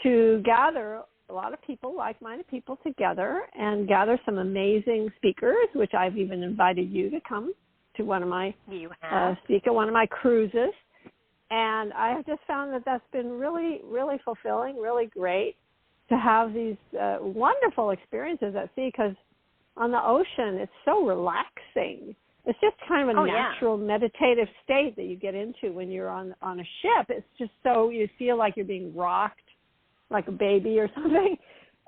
to gather a lot of people, like-minded people together and gather some amazing speakers, which I've even invited you to come to one of my you have one of my cruises, and I have just found that that's been really, really fulfilling, really great to have these wonderful experiences at sea, because on the ocean it's so relaxing. It's just kind of a natural meditative state that you get into when you're on a ship. It's just so you feel like you're being rocked like a baby or something,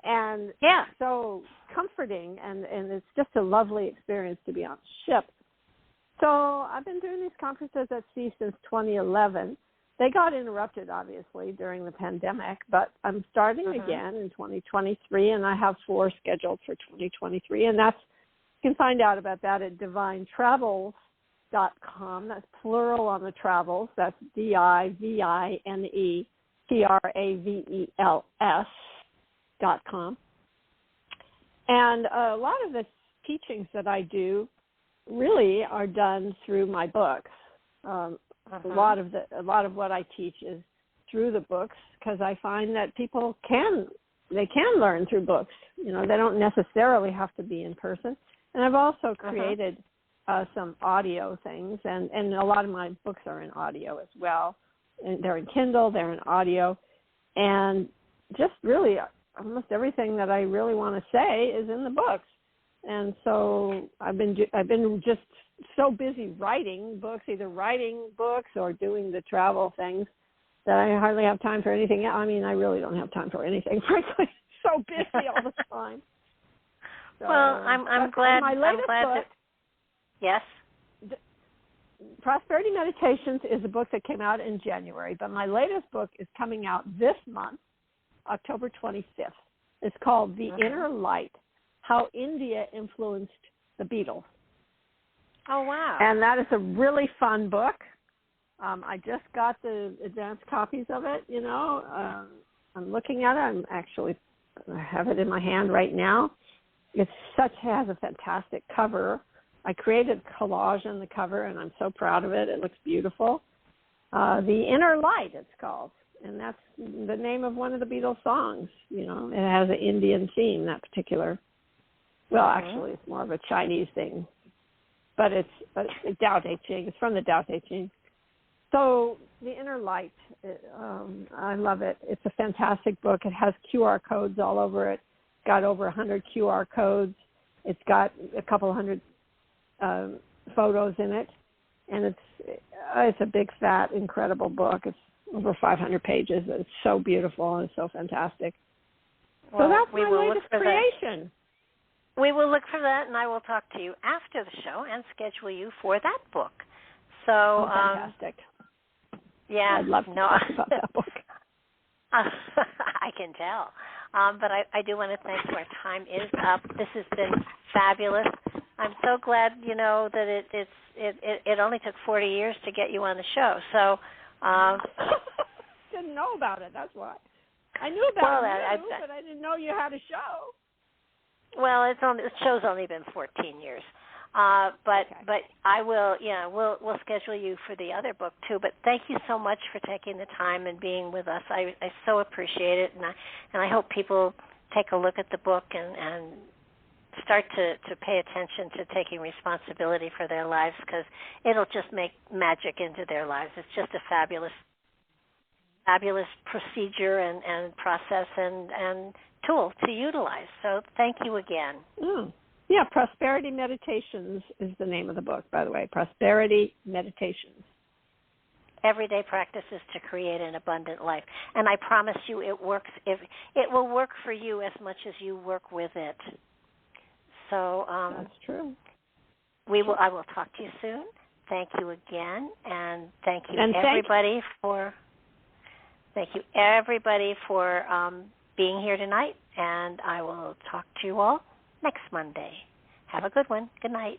and so comforting, and it's just a lovely experience to be on a ship. So I've been doing these conferences at sea since 2011. They got interrupted, obviously, during the pandemic, but I'm starting again in 2023, and I have 4 scheduled for 2023, and that's, you can find out about that at divinetravels.com. That's plural on the travels. That's DIVINETRAVELS.com. And a lot of the teachings that I do really are done through my books. A lot of what I teach is through the books, because I find that people can learn through books. You know, they don't necessarily have to be in person. And I've also created some audio things, and a lot of my books are in audio as well. And they're in Kindle, they're in audio, and just really almost everything that I really want to say is in the books. And so I've been just so busy writing books, either writing books or doing the travel things, that I hardly have time for anything. I mean, I really don't have time for anything, frankly. So busy all the time. So, well, I'm glad. My latest book, yes. Prosperity Meditations is a book that came out in January, but my latest book is coming out this month, October 25th. It's called The Inner Light: How India Influenced the Beatles. Oh, wow. And that is a really fun book. I just got the advanced copies of it, you know. I'm looking at it. I have it in my hand right now. It has a fantastic cover. I created a collage on the cover, and I'm so proud of it. It looks beautiful. The Inner Light, it's called. And that's the name of one of the Beatles songs. You know, it has an Indian theme, that particular. Well, actually, it's more of a Chinese thing. But it's Tao Te Ching. It's from the Tao Te Ching. So The Inner Light, I love it. It's a fantastic book. It has QR codes all over it. It's got over 100 QR codes. It's got a couple hundred photos in it. And it's a big, fat, incredible book. It's over 500 pages. It's so beautiful and so fantastic. Well, so that's my latest creation. We will look for that, and I will talk to you after the show and schedule you for that book. So, fantastic. Yeah. I'd love to talk about that book. I can tell. But I do want to thank you. Our time is up. This has been fabulous. I'm so glad, that it only took 40 years to get you on the show. So, didn't know about it. That's why. I knew about it, but I didn't know you had a show. Well, the show's only been 14 years. But I will, we'll schedule you for the other book too. But thank you so much for taking the time and being with us. I so appreciate it, and I hope people take a look at the book and start to pay attention to taking responsibility for their lives, because it'll just make magic into their lives. It's just a fabulous procedure and process and tool to utilize. So thank you again. Yeah, Prosperity Meditations is the name of the book, by the way. Prosperity Meditations. Everyday practices to create an abundant life. And I promise you it works. It will work for you as much as you work with it. So that's true. I will talk to you soon. Thank you again, and thank you everybody for being here tonight, and I will talk to you all next Monday. Have a good one. Good night.